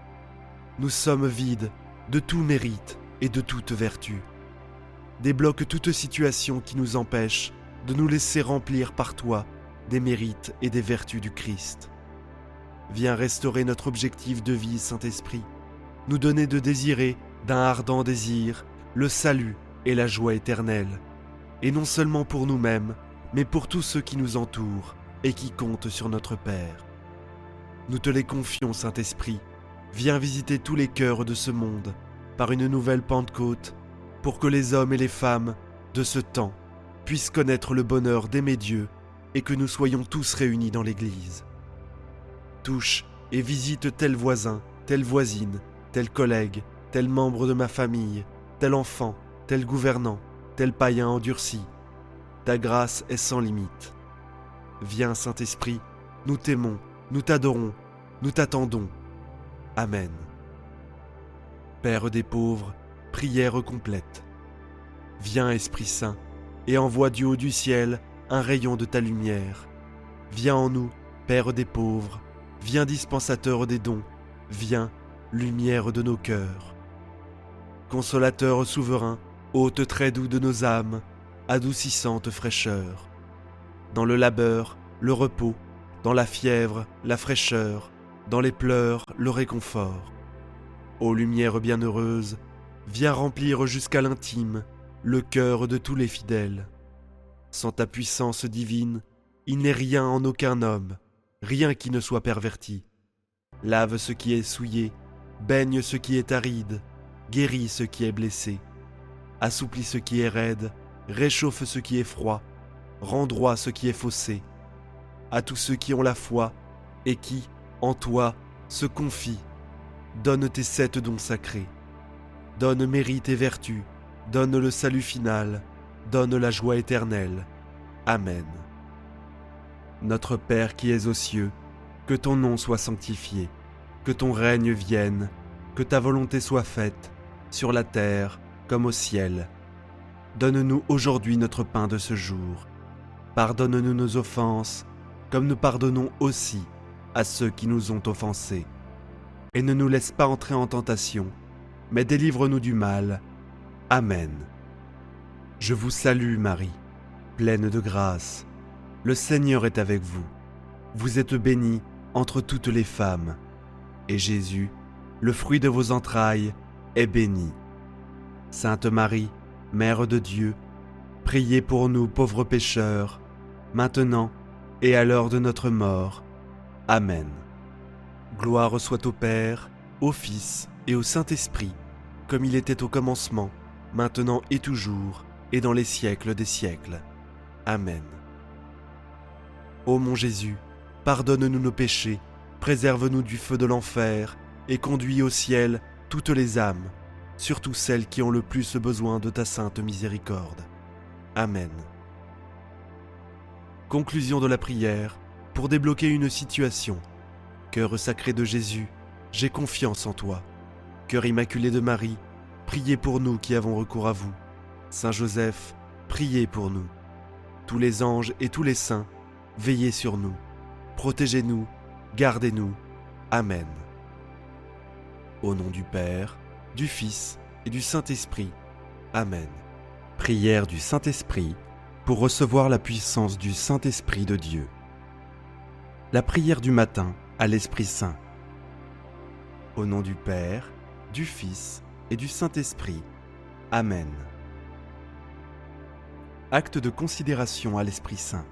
Speaker 1: Nous sommes vides de tout mérite et de toute vertu. Débloque toute situation qui nous empêche de nous laisser remplir par toi des mérites et des vertus du Christ. Viens restaurer notre objectif de vie, Saint-Esprit, nous donner de désirer d'un ardent désir le salut et la joie éternelle, et non seulement pour nous-mêmes, mais pour tous ceux qui nous entourent et qui comptent sur notre Père. Nous te les confions, Saint-Esprit, viens visiter tous les cœurs de ce monde par une nouvelle Pentecôte, pour que les hommes et les femmes de ce temps puissent connaître le bonheur d'aimer Dieu et que nous soyons tous réunis dans l'Église. Touche et visite tel voisin, telle voisine, tel collègue, tel membre de ma famille, tel enfant, tel gouvernant, tel païen endurci. Ta grâce est sans limite. Viens, Saint-Esprit, nous t'aimons, nous t'adorons, nous t'attendons. Amen. Père des pauvres, prière complète. Viens, Esprit Saint, et envoie du haut du ciel un rayon de ta lumière. Viens en nous, Père des pauvres, viens dispensateur des dons, viens, lumière de nos cœurs. Consolateur souverain, hôte très doux de nos âmes, adoucissante fraîcheur. Dans le labeur, le repos, dans la fièvre, la fraîcheur, dans les pleurs, le réconfort. Ô lumière bienheureuse, viens remplir jusqu'à l'intime le cœur de tous les fidèles. Sans ta puissance divine, il n'est rien en aucun homme, rien qui ne soit perverti. Lave ce qui est souillé, baigne ce qui est aride, guéris ce qui est blessé, assouplis ce qui est raide, réchauffe ce qui est froid, rends droit ce qui est faussé. À tous ceux qui ont la foi et qui, en toi, se confient, donne tes 7 dons sacrés. Donne mérite et vertu, donne le salut final, donne la joie éternelle. Amen. Notre Père qui es aux cieux, que ton nom soit sanctifié, que ton règne vienne, que ta volonté soit faite, sur la terre comme au ciel. Donne-nous aujourd'hui notre pain de ce jour. Pardonne-nous nos offenses, comme nous pardonnons aussi à ceux qui nous ont offensés. Et ne nous laisse pas entrer en tentation, mais délivre-nous du mal. Amen. Je vous salue Marie, pleine de grâce. Le Seigneur est avec vous. Vous êtes bénie entre toutes les femmes. Et Jésus, le fruit de vos entrailles, est béni. Sainte Marie, Mère de Dieu, priez pour nous pauvres pécheurs, maintenant et à l'heure de notre mort. Amen. Gloire soit au Père, au Fils et au Saint-Esprit, comme il était au commencement, maintenant et toujours, et dans les siècles des siècles. Amen. Ô mon Jésus, pardonne-nous nos péchés, préserve-nous du feu de l'enfer, et conduis au ciel toutes les âmes, surtout celles qui ont le plus besoin de ta sainte miséricorde. Amen. Conclusion de la prière, pour débloquer une situation. Cœur sacré de Jésus, j'ai confiance en toi. Cœur immaculé de Marie, priez pour nous qui avons recours à vous. Saint Joseph, priez pour nous. Tous les anges et tous les saints, veillez sur nous. Protégez-nous, gardez-nous. Amen. Au nom du Père, du Fils et du Saint-Esprit. Amen. Prière du Saint-Esprit pour recevoir la puissance du Saint-Esprit de Dieu. La prière du matin à l'Esprit Saint. Au nom du Père, du Fils et du Saint-Esprit. Amen. Acte de considération à l'Esprit Saint.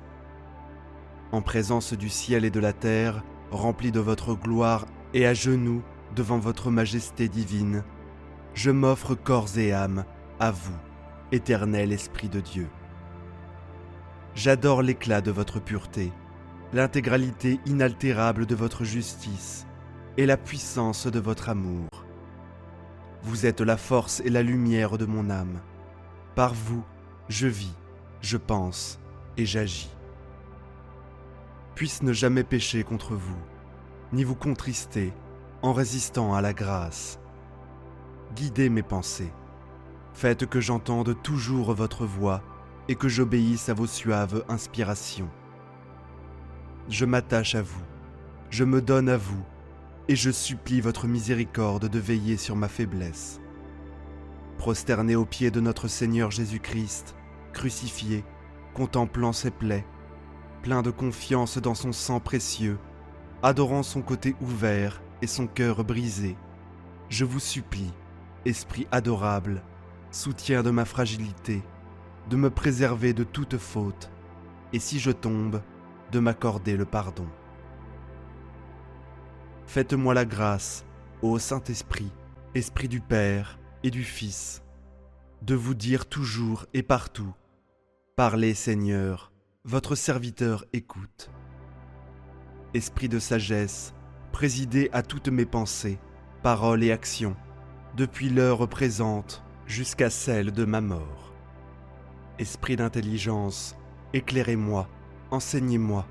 Speaker 1: En présence du ciel et de la terre, remplis de votre gloire et à genoux devant votre majesté divine, je m'offre corps et âme à vous, éternel Esprit de Dieu. J'adore l'éclat de votre pureté, l'intégralité inaltérable de votre justice et la puissance de votre amour. Vous êtes la force et la lumière de mon âme. Par vous, je vis, je pense et j'agis. Puisse ne jamais pécher contre vous, ni vous contrister en résistant à la grâce. Guidez mes pensées. Faites que j'entende toujours votre voix et que j'obéisse à vos suaves inspirations. Je m'attache à vous, je me donne à vous, et je supplie votre miséricorde de veiller sur ma faiblesse. prosterné aux pieds de notre Seigneur Jésus-Christ, crucifié, contemplant ses plaies, plein de confiance dans son sang précieux, adorant son côté ouvert et son cœur brisé, je vous supplie, Esprit adorable, soutien de ma fragilité, de me préserver de toute faute, et si je tombe, de m'accorder le pardon. Faites-moi la grâce, ô Saint-Esprit, Esprit du Père et du Fils, de vous dire toujours et partout, parlez Seigneur, votre serviteur écoute. Esprit de sagesse, présidez à toutes mes pensées, paroles et actions, depuis l'heure présente jusqu'à celle de ma mort. Esprit d'intelligence, éclairez-moi, enseignez-moi.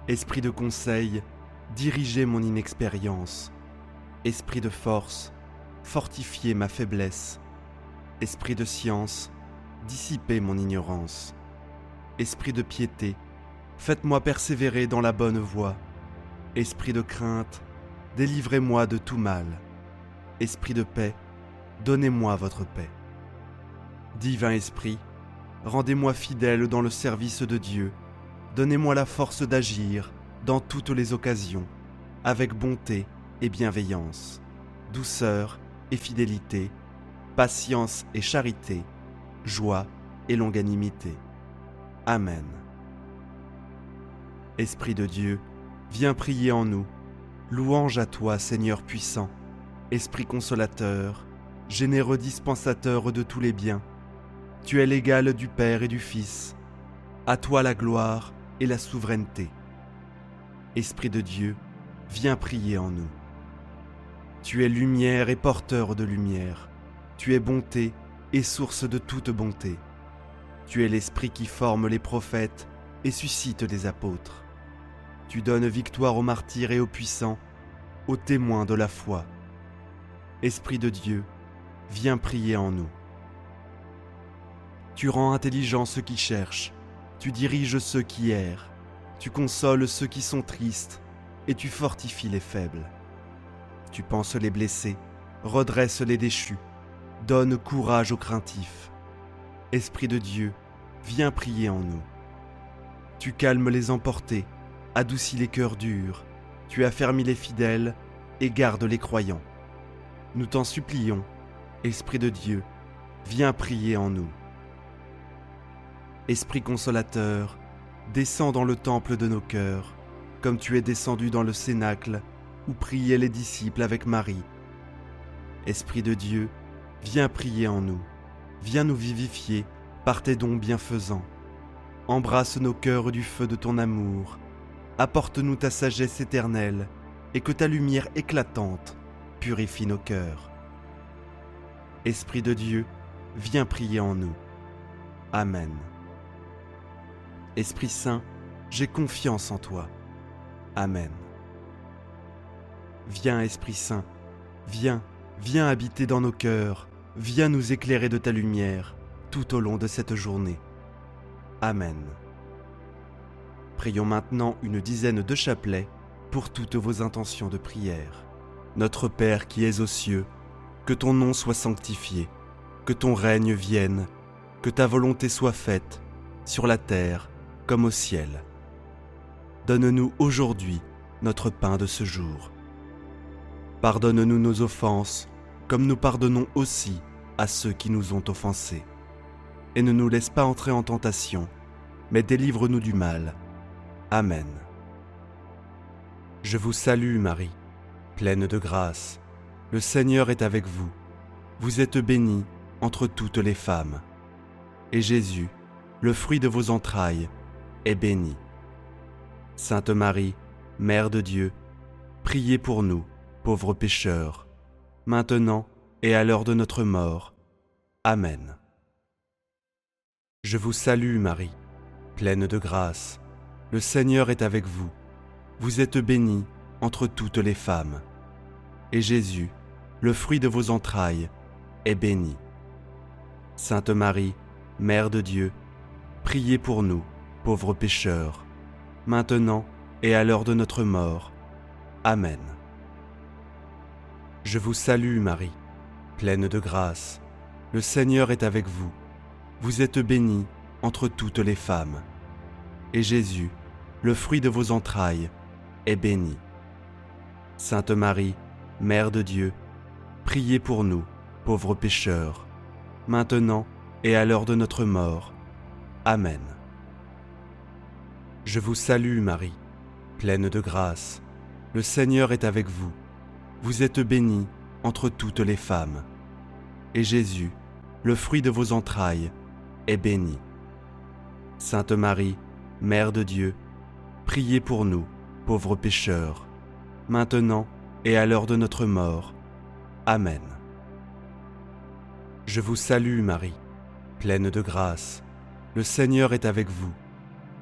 Speaker 1: Esprit de conseil, dirigez mon inexpérience. Esprit de force, fortifiez ma faiblesse. Esprit de science, dissipez mon ignorance. Esprit de piété, faites-moi persévérer dans la bonne voie. Esprit de crainte, délivrez-moi de tout mal. Esprit de paix, donnez-moi votre paix. Divin Esprit, rendez-moi fidèle dans le service de Dieu. Donnez-moi la force d'agir dans toutes les occasions, avec bonté et bienveillance, douceur et fidélité, patience et charité, joie et longanimité. Amen. Esprit de Dieu, viens prier en nous. Louange à toi, Seigneur puissant, Esprit consolateur, généreux dispensateur de tous les biens. Tu es l'égal du Père et du Fils. À toi la gloire et la souveraineté. Esprit de Dieu, viens prier en nous. Tu es lumière et porteur de lumière. Tu es bonté et source de toute bonté. Tu es l'Esprit qui forme les prophètes et suscite des apôtres. Tu donnes victoire aux martyrs et aux puissants, aux témoins de la foi. Esprit de Dieu, viens prier en nous. Tu rends intelligents ceux qui cherchent, tu diriges ceux qui errent, tu consoles ceux qui sont tristes et tu fortifies les faibles. Tu penses les blessés, redresses les déchus, donnes courage aux craintifs. Esprit de Dieu, viens prier en nous. Tu calmes les emportés, adoucis les cœurs durs, tu affermis les fidèles et gardes les croyants. Nous t'en supplions, Esprit de Dieu, viens prier en nous. Esprit consolateur, descends dans le temple de nos cœurs, comme tu es descendu dans le cénacle où priaient les disciples avec Marie. Esprit de Dieu, viens prier en nous, viens nous vivifier par tes dons bienfaisants. Embrasse nos cœurs du feu de ton amour, apporte-nous ta sagesse éternelle et que ta lumière éclatante purifie nos cœurs. Esprit de Dieu, viens prier en nous. Amen. Esprit Saint, j'ai confiance en toi. Amen. Viens, Esprit Saint, viens habiter dans nos cœurs, viens nous éclairer de ta lumière tout au long de cette journée. Amen. Prions maintenant une dizaine de chapelets pour toutes vos intentions de prière. Notre Père qui es aux cieux, que ton nom soit sanctifié, que ton règne vienne, que ta volonté soit faite, sur la terre comme au ciel. Donne-nous aujourd'hui notre pain de ce jour. Pardonne-nous nos offenses, comme nous pardonnons aussi à ceux qui nous ont offensés. Et ne nous laisse pas entrer en tentation, mais délivre-nous du mal. Amen. Je vous salue, Marie, pleine de grâce. Le Seigneur est avec vous. Vous êtes bénie entre toutes les femmes. Et Jésus, le fruit de vos entrailles, est béni. Sainte Marie, Mère de Dieu, priez pour nous, pauvres pécheurs, maintenant et à l'heure de notre mort. Amen. Je vous salue, Marie, pleine de grâce. Le Seigneur est avec vous. Vous êtes bénie entre toutes les femmes. Et Jésus, le fruit de vos entrailles, est béni. Sainte Marie, Mère de Dieu, priez pour nous, pauvres pécheurs, maintenant et à l'heure de notre mort. Amen. Je vous salue, Marie, pleine de grâce. Le Seigneur est avec vous. Vous êtes bénie entre toutes les femmes. Et Jésus, le fruit de vos entrailles, est béni. Sainte Marie, Mère de Dieu, priez pour nous, pauvres pécheurs, maintenant et à l'heure de notre mort. Amen. Je vous salue Marie, pleine de grâce. Le Seigneur est avec vous. Vous êtes bénie entre toutes les femmes. Et Jésus, le fruit de vos entrailles, est béni. Sainte Marie, Mère de Dieu, priez pour nous, pauvres pécheurs, maintenant et à l'heure de notre mort. Amen. Je vous salue Marie, pleine de grâce. Le Seigneur est avec vous.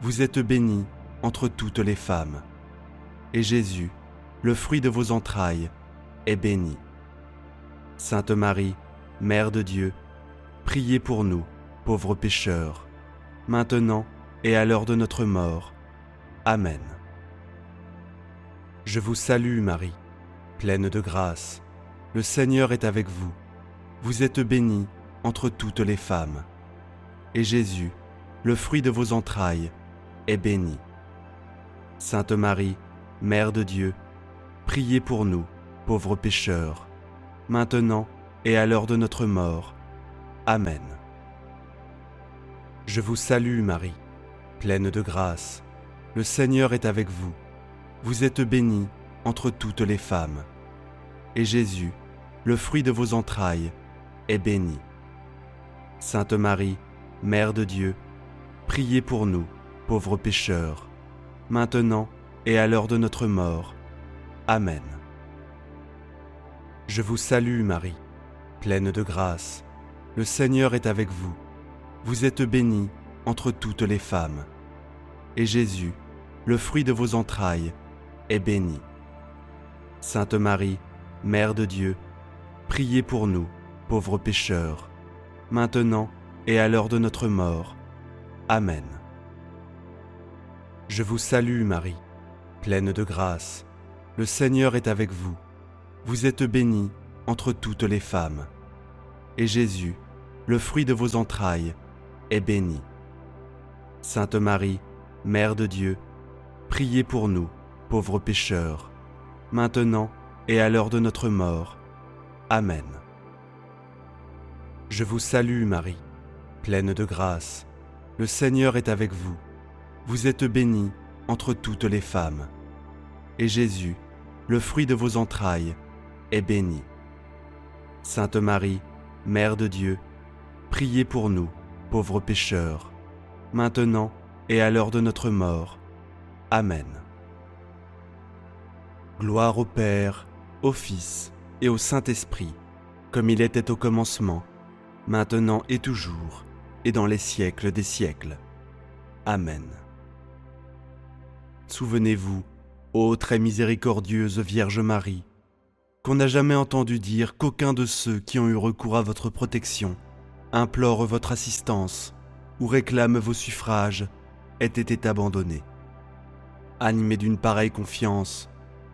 Speaker 1: Vous êtes bénie entre toutes les femmes. Et Jésus, le fruit de vos entrailles, est béni. Sainte Marie, Mère de Dieu, priez pour nous, pauvres pécheurs, maintenant et à l'heure de notre mort. Amen. Je vous salue Marie, pleine de grâce. Le Seigneur est avec vous. Vous êtes bénie entre toutes les femmes. Et Jésus, le fruit de vos entrailles, est béni. Sainte Marie, Mère de Dieu, priez pour nous, pauvres pécheurs, maintenant et à l'heure de notre mort. Amen. Je vous salue Marie, pleine de grâce. Le Seigneur est avec vous. Vous êtes bénie entre toutes les femmes. Et Jésus, le fruit de vos entrailles, est béni. Sainte Marie, Mère de Dieu, priez pour nous, pauvres pécheurs, maintenant et à l'heure de notre mort. Amen. Je vous salue Marie, pleine de grâce. Le Seigneur est avec vous. Vous êtes bénie entre toutes les femmes. Et Jésus, le fruit de vos entrailles, est béni. Sainte Marie, Mère de Dieu, priez pour nous, pauvres pécheurs, maintenant et à l'heure de notre mort. Amen. Je vous salue Marie, pleine de grâce. Le Seigneur est avec vous. Vous êtes bénie entre toutes les femmes. Et Jésus, le fruit de vos entrailles, est béni. Sainte Marie, Mère de Dieu, priez pour nous, pauvres pécheurs, maintenant et à l'heure de notre mort. Amen. Je vous salue Marie, pleine de grâce. Le Seigneur est avec vous. Vous êtes bénie entre toutes les femmes. Et Jésus, le fruit de vos entrailles, est béni. Sainte Marie, Mère de Dieu, priez pour nous, pauvres pécheurs, maintenant et à l'heure de notre mort. Amen. Gloire au Père, au Fils et au Saint-Esprit, comme il était au commencement, maintenant et toujours, et dans les siècles des siècles. Amen. Souvenez-vous, ô très miséricordieuse Vierge Marie, qu'on n'a jamais entendu dire qu'aucun de ceux qui ont eu recours à votre protection, implore votre assistance ou réclame vos suffrages, ait été abandonné. Animé d'une pareille confiance,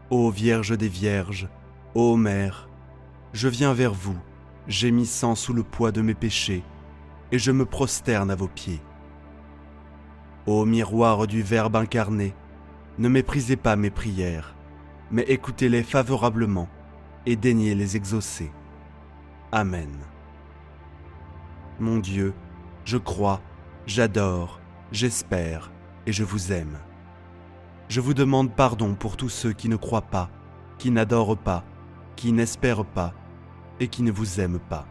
Speaker 1: ô Vierge des Vierges, ô Mère, je viens vers vous, gémissant sous le poids de mes péchés, et je me prosterne à vos pieds. Ô miroir du Verbe incarné, ne méprisez pas mes prières, mais écoutez-les favorablement et daignez les exaucer. Amen. Mon Dieu, je crois, j'adore, j'espère et je vous aime. Je vous demande pardon pour tous ceux qui ne croient pas, qui n'adorent pas, qui n'espèrent pas et qui ne vous aiment pas.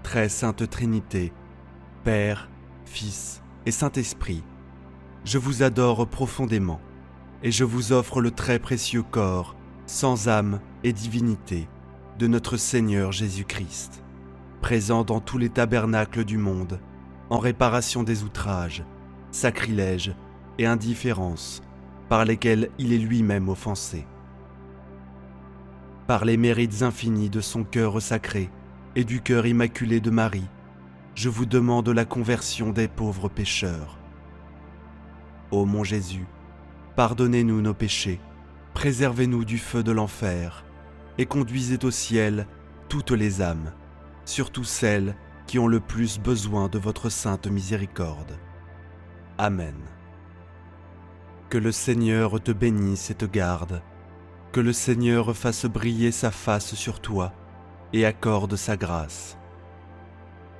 Speaker 1: Très sainte Trinité, Père, Fils et Saint-Esprit, je vous adore profondément et je vous offre le très précieux corps, sans âme et divinité, de notre Seigneur Jésus-Christ, présent dans tous les tabernacles du monde, en réparation des outrages, sacrilèges et indifférences par lesquels il est lui-même offensé. Par les mérites infinis de son cœur sacré et du cœur immaculé de Marie, je vous demande la conversion des pauvres pécheurs. Ô mon Jésus, pardonnez-nous nos péchés, préservez-nous du feu de l'enfer et conduisez au ciel toutes les âmes, surtout celles qui ont le plus besoin de votre sainte miséricorde. Amen. Que le Seigneur te bénisse et te garde, que le Seigneur fasse briller sa face sur toi et accorde sa grâce.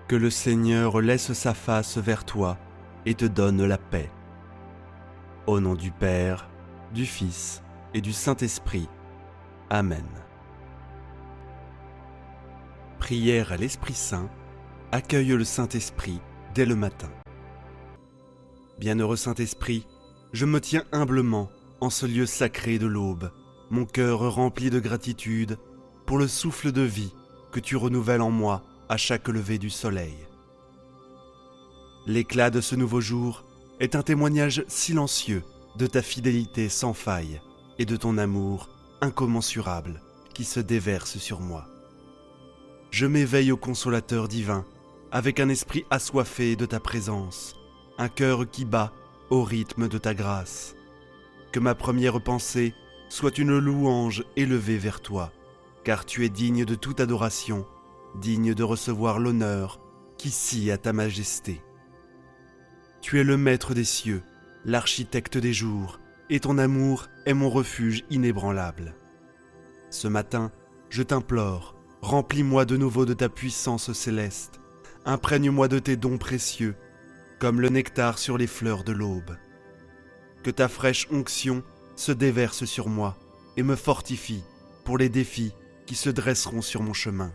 Speaker 1: Que le Seigneur laisse sa face vers toi et te donne la paix. Au nom du Père, du Fils et du Saint-Esprit. Amen. Prière à l'Esprit Saint, accueille le Saint-Esprit dès le matin. Bienheureux Saint-Esprit, je me tiens humblement en ce lieu sacré de l'aube, mon cœur rempli de gratitude pour le souffle de vie que tu renouvelles en moi à chaque lever du soleil. L'éclat de ce nouveau jour est un témoignage silencieux de ta fidélité sans faille et de ton amour incommensurable qui se déverse sur moi. Je m'éveille au Consolateur divin avec un esprit assoiffé de ta présence, un cœur qui bat au rythme de ta grâce. Que ma première pensée soit une louange élevée vers toi, car tu es digne de toute adoration, digne de recevoir l'honneur qui scie à ta majesté. Tu es le maître des cieux, l'architecte des jours, et ton amour est mon refuge inébranlable. Ce matin, je t'implore, remplis-moi de nouveau de ta puissance céleste, imprègne-moi de tes dons précieux, comme le nectar sur les fleurs de l'aube. Que ta fraîche onction se déverse sur moi et me fortifie pour les défis qui se dresseront sur mon chemin.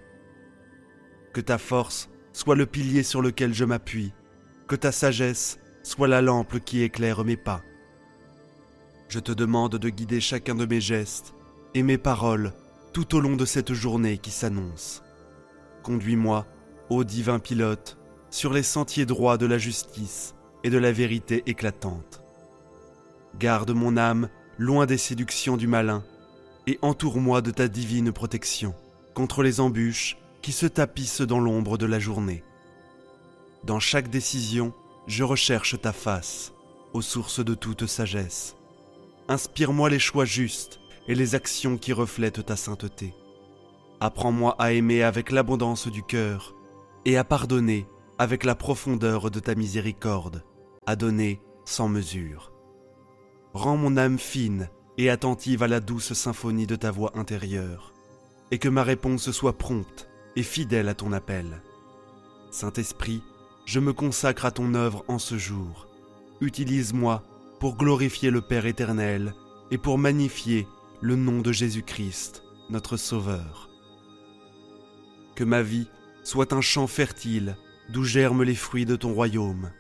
Speaker 1: Que ta force soit le pilier sur lequel je m'appuie, que ta sagesse soit la lampe qui éclaire mes pas. Je te demande de guider chacun de mes gestes et mes paroles tout au long de cette journée qui s'annonce. Conduis-moi, ô divin pilote, sur les sentiers droits de la justice et de la vérité éclatante. Garde mon âme loin des séductions du malin et entoure-moi de ta divine protection contre les embûches qui se tapissent dans l'ombre de la journée. Dans chaque décision, je recherche ta face, aux sources de toute sagesse. Inspire-moi les choix justes et les actions qui reflètent ta sainteté. Apprends-moi à aimer avec l'abondance du cœur et à pardonner avec la profondeur de ta miséricorde, à donner sans mesure. Rends mon âme fine et attentive à la douce symphonie de ta voix intérieure, et que ma réponse soit prompte et fidèle à ton appel. Saint-Esprit, je me consacre à ton œuvre en ce jour. Utilise-moi pour glorifier le Père éternel et pour magnifier le nom de Jésus-Christ, notre Sauveur. Que ma vie soit un champ fertile d'où germent les fruits de ton royaume.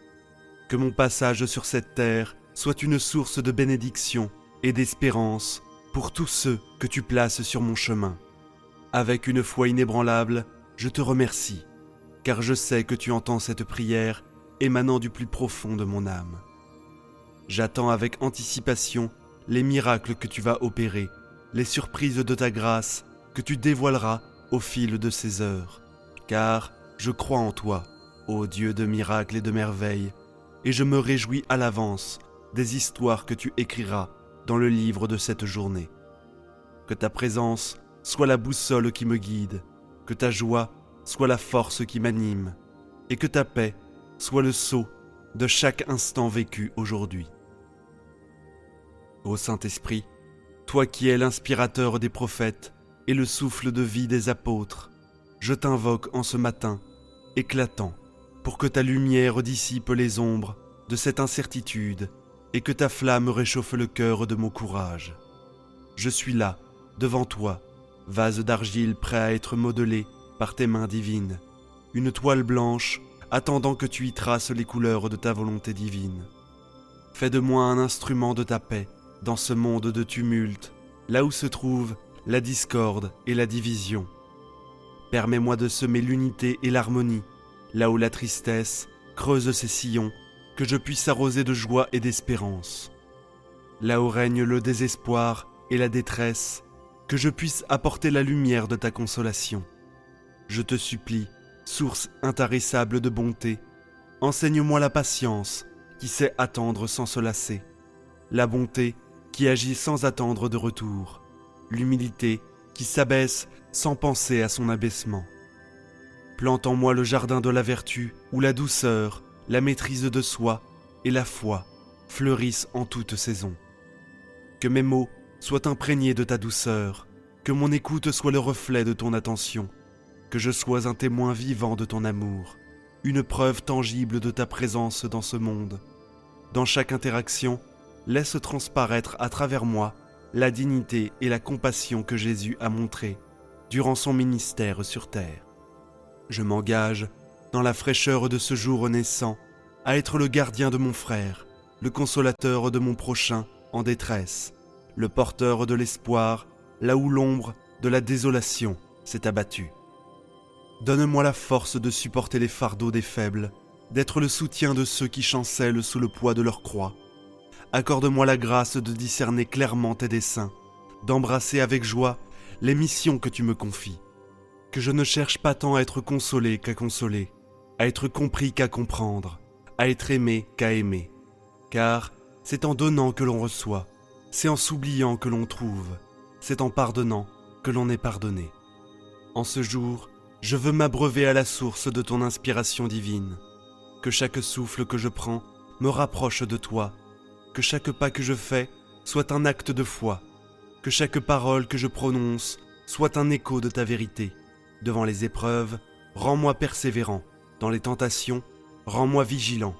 Speaker 1: Que mon passage sur cette terre soit une source de bénédiction et d'espérance pour tous ceux que tu places sur mon chemin. Avec une foi inébranlable, je te remercie, car je sais que tu entends cette prière émanant du plus profond de mon âme. J'attends avec anticipation les miracles que tu vas opérer, les surprises de ta grâce que tu dévoileras au fil de ces heures, car je crois en toi, ô Dieu de miracles et de merveilles, et je me réjouis à l'avance des histoires que tu écriras dans le livre de cette journée. Que ta présence soit la boussole qui me guide, que ta joie soit la force qui m'anime, et que ta paix soit le sceau de chaque instant vécu aujourd'hui. Ô Saint-Esprit, toi qui es l'inspirateur des prophètes et le souffle de vie des apôtres, je t'invoque en ce matin éclatant pour que ta lumière dissipe les ombres de cette incertitude et que ta flamme réchauffe le cœur de mon courage. Je suis là, devant toi, vase d'argile prêt à être modelé par tes mains divines, une toile blanche attendant que tu y traces les couleurs de ta volonté divine. Fais de moi un instrument de ta paix dans ce monde de tumulte, là où se trouvent la discorde et la division. Permets-moi de semer l'unité et l'harmonie, là où la tristesse creuse ses sillons, que je puisse arroser de joie et d'espérance. Là où règne le désespoir et la détresse, que je puisse apporter la lumière de ta consolation. Je te supplie, source intarissable de bonté, enseigne-moi la patience qui sait attendre sans se lasser, la bonté qui agit sans attendre de retour, l'humilité qui s'abaisse sans penser à son abaissement. Plante en moi le jardin de la vertu, où la douceur, la maîtrise de soi et la foi fleurissent en toute saison. Que mes mots soient imprégnés de ta douceur, que mon écoute soit le reflet de ton attention, que je sois un témoin vivant de ton amour, une preuve tangible de ta présence dans ce monde. Dans chaque interaction, laisse transparaître à travers moi la dignité et la compassion que Jésus a montrées durant son ministère sur terre. Je m'engage, dans la fraîcheur de ce jour naissant, à être le gardien de mon frère, le consolateur de mon prochain en détresse, le porteur de l'espoir, là où l'ombre de la désolation s'est abattue. Donne-moi la force de supporter les fardeaux des faibles, d'être le soutien de ceux qui chancellent sous le poids de leur croix. Accorde-moi la grâce de discerner clairement tes desseins, d'embrasser avec joie les missions que tu me confies. Que je ne cherche pas tant à être consolé qu'à consoler, à être compris qu'à comprendre, à être aimé qu'à aimer. Car c'est en donnant que l'on reçoit, c'est en s'oubliant que l'on trouve, c'est en pardonnant que l'on est pardonné. En ce jour, je veux m'abreuver à la source de ton inspiration divine. Que chaque souffle que je prends me rapproche de toi, que chaque pas que je fais soit un acte de foi, que chaque parole que je prononce soit un écho de ta vérité. Devant les épreuves, rends-moi persévérant, dans les tentations, rends-moi vigilant,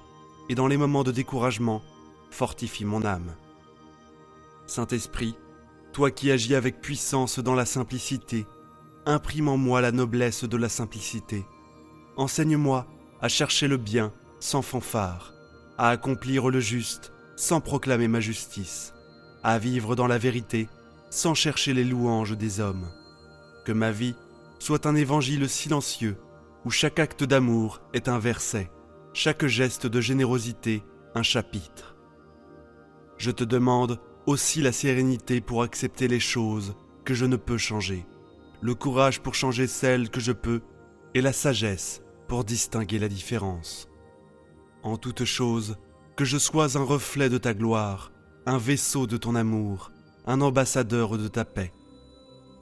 Speaker 1: et dans les moments de découragement, fortifie mon âme. Saint-Esprit, toi qui agis avec puissance dans la simplicité, imprime en moi la noblesse de la simplicité. Enseigne-moi à chercher le bien sans fanfare, à accomplir le juste sans proclamer ma justice, à vivre dans la vérité sans chercher les louanges des hommes. Que ma vie soit un évangile silencieux, où chaque acte d'amour est un verset, chaque geste de générosité un chapitre. Je te demande aussi la sérénité pour accepter les choses que je ne peux changer, le courage pour changer celles que je peux, et la sagesse pour distinguer la différence. En toute chose, que je sois un reflet de ta gloire, un vaisseau de ton amour, un ambassadeur de ta paix.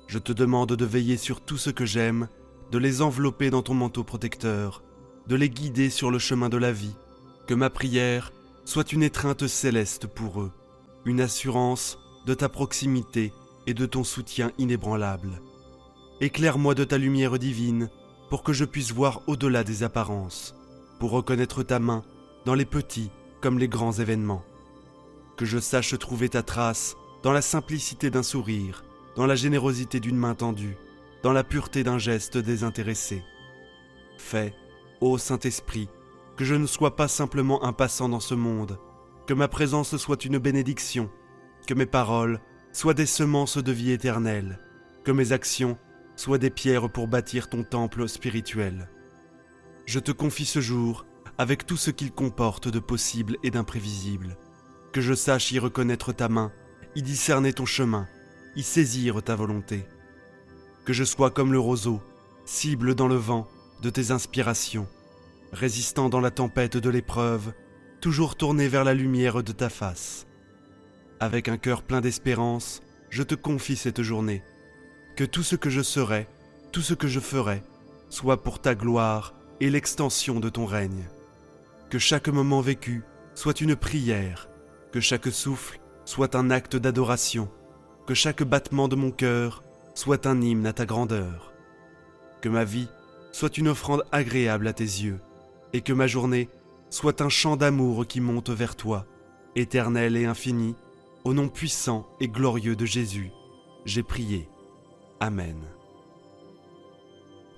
Speaker 1: Je te demande de veiller sur tout ce que j'aime, de les envelopper dans ton manteau protecteur, de les guider sur le chemin de la vie, que ma prière soit une étreinte céleste pour eux, une assurance de ta proximité et de ton soutien inébranlable. Éclaire-moi de ta lumière divine pour que je puisse voir au-delà des apparences, pour reconnaître ta main dans les petits comme les grands événements. Que je sache trouver ta trace dans la simplicité d'un sourire, dans la générosité d'une main tendue, dans la pureté d'un geste désintéressé. Fais, ô Saint-Esprit, que je ne sois pas simplement un passant dans ce monde, que ma présence soit une bénédiction, que mes paroles soient des semences de vie éternelle, que mes actions soient des pierres pour bâtir ton temple spirituel. Je te confie ce jour avec tout ce qu'il comporte de possible et d'imprévisible, que je sache y reconnaître ta main, y discerner ton chemin, y saisir ta volonté. Que je sois comme le roseau, cible dans le vent de tes inspirations, résistant dans la tempête de l'épreuve, toujours tourné vers la lumière de ta face. Avec un cœur plein d'espérance, je te confie cette journée. Que tout ce que je serai, tout ce que je ferai, soit pour ta gloire et l'extension de ton règne. Que chaque moment vécu soit une prière, que chaque souffle soit un acte d'adoration, que chaque battement de mon cœur soit un hymne à ta grandeur. Que ma vie soit une offrande agréable à tes yeux, et que ma journée soit un chant d'amour qui monte vers toi, éternel et infini, au nom puissant et glorieux de Jésus, j'ai prié. Amen.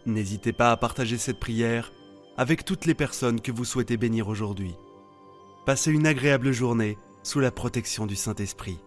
Speaker 1: N'hésitez pas à partager cette prière avec toutes les personnes que vous souhaitez bénir aujourd'hui. Passez une agréable journée sous la protection du Saint-Esprit.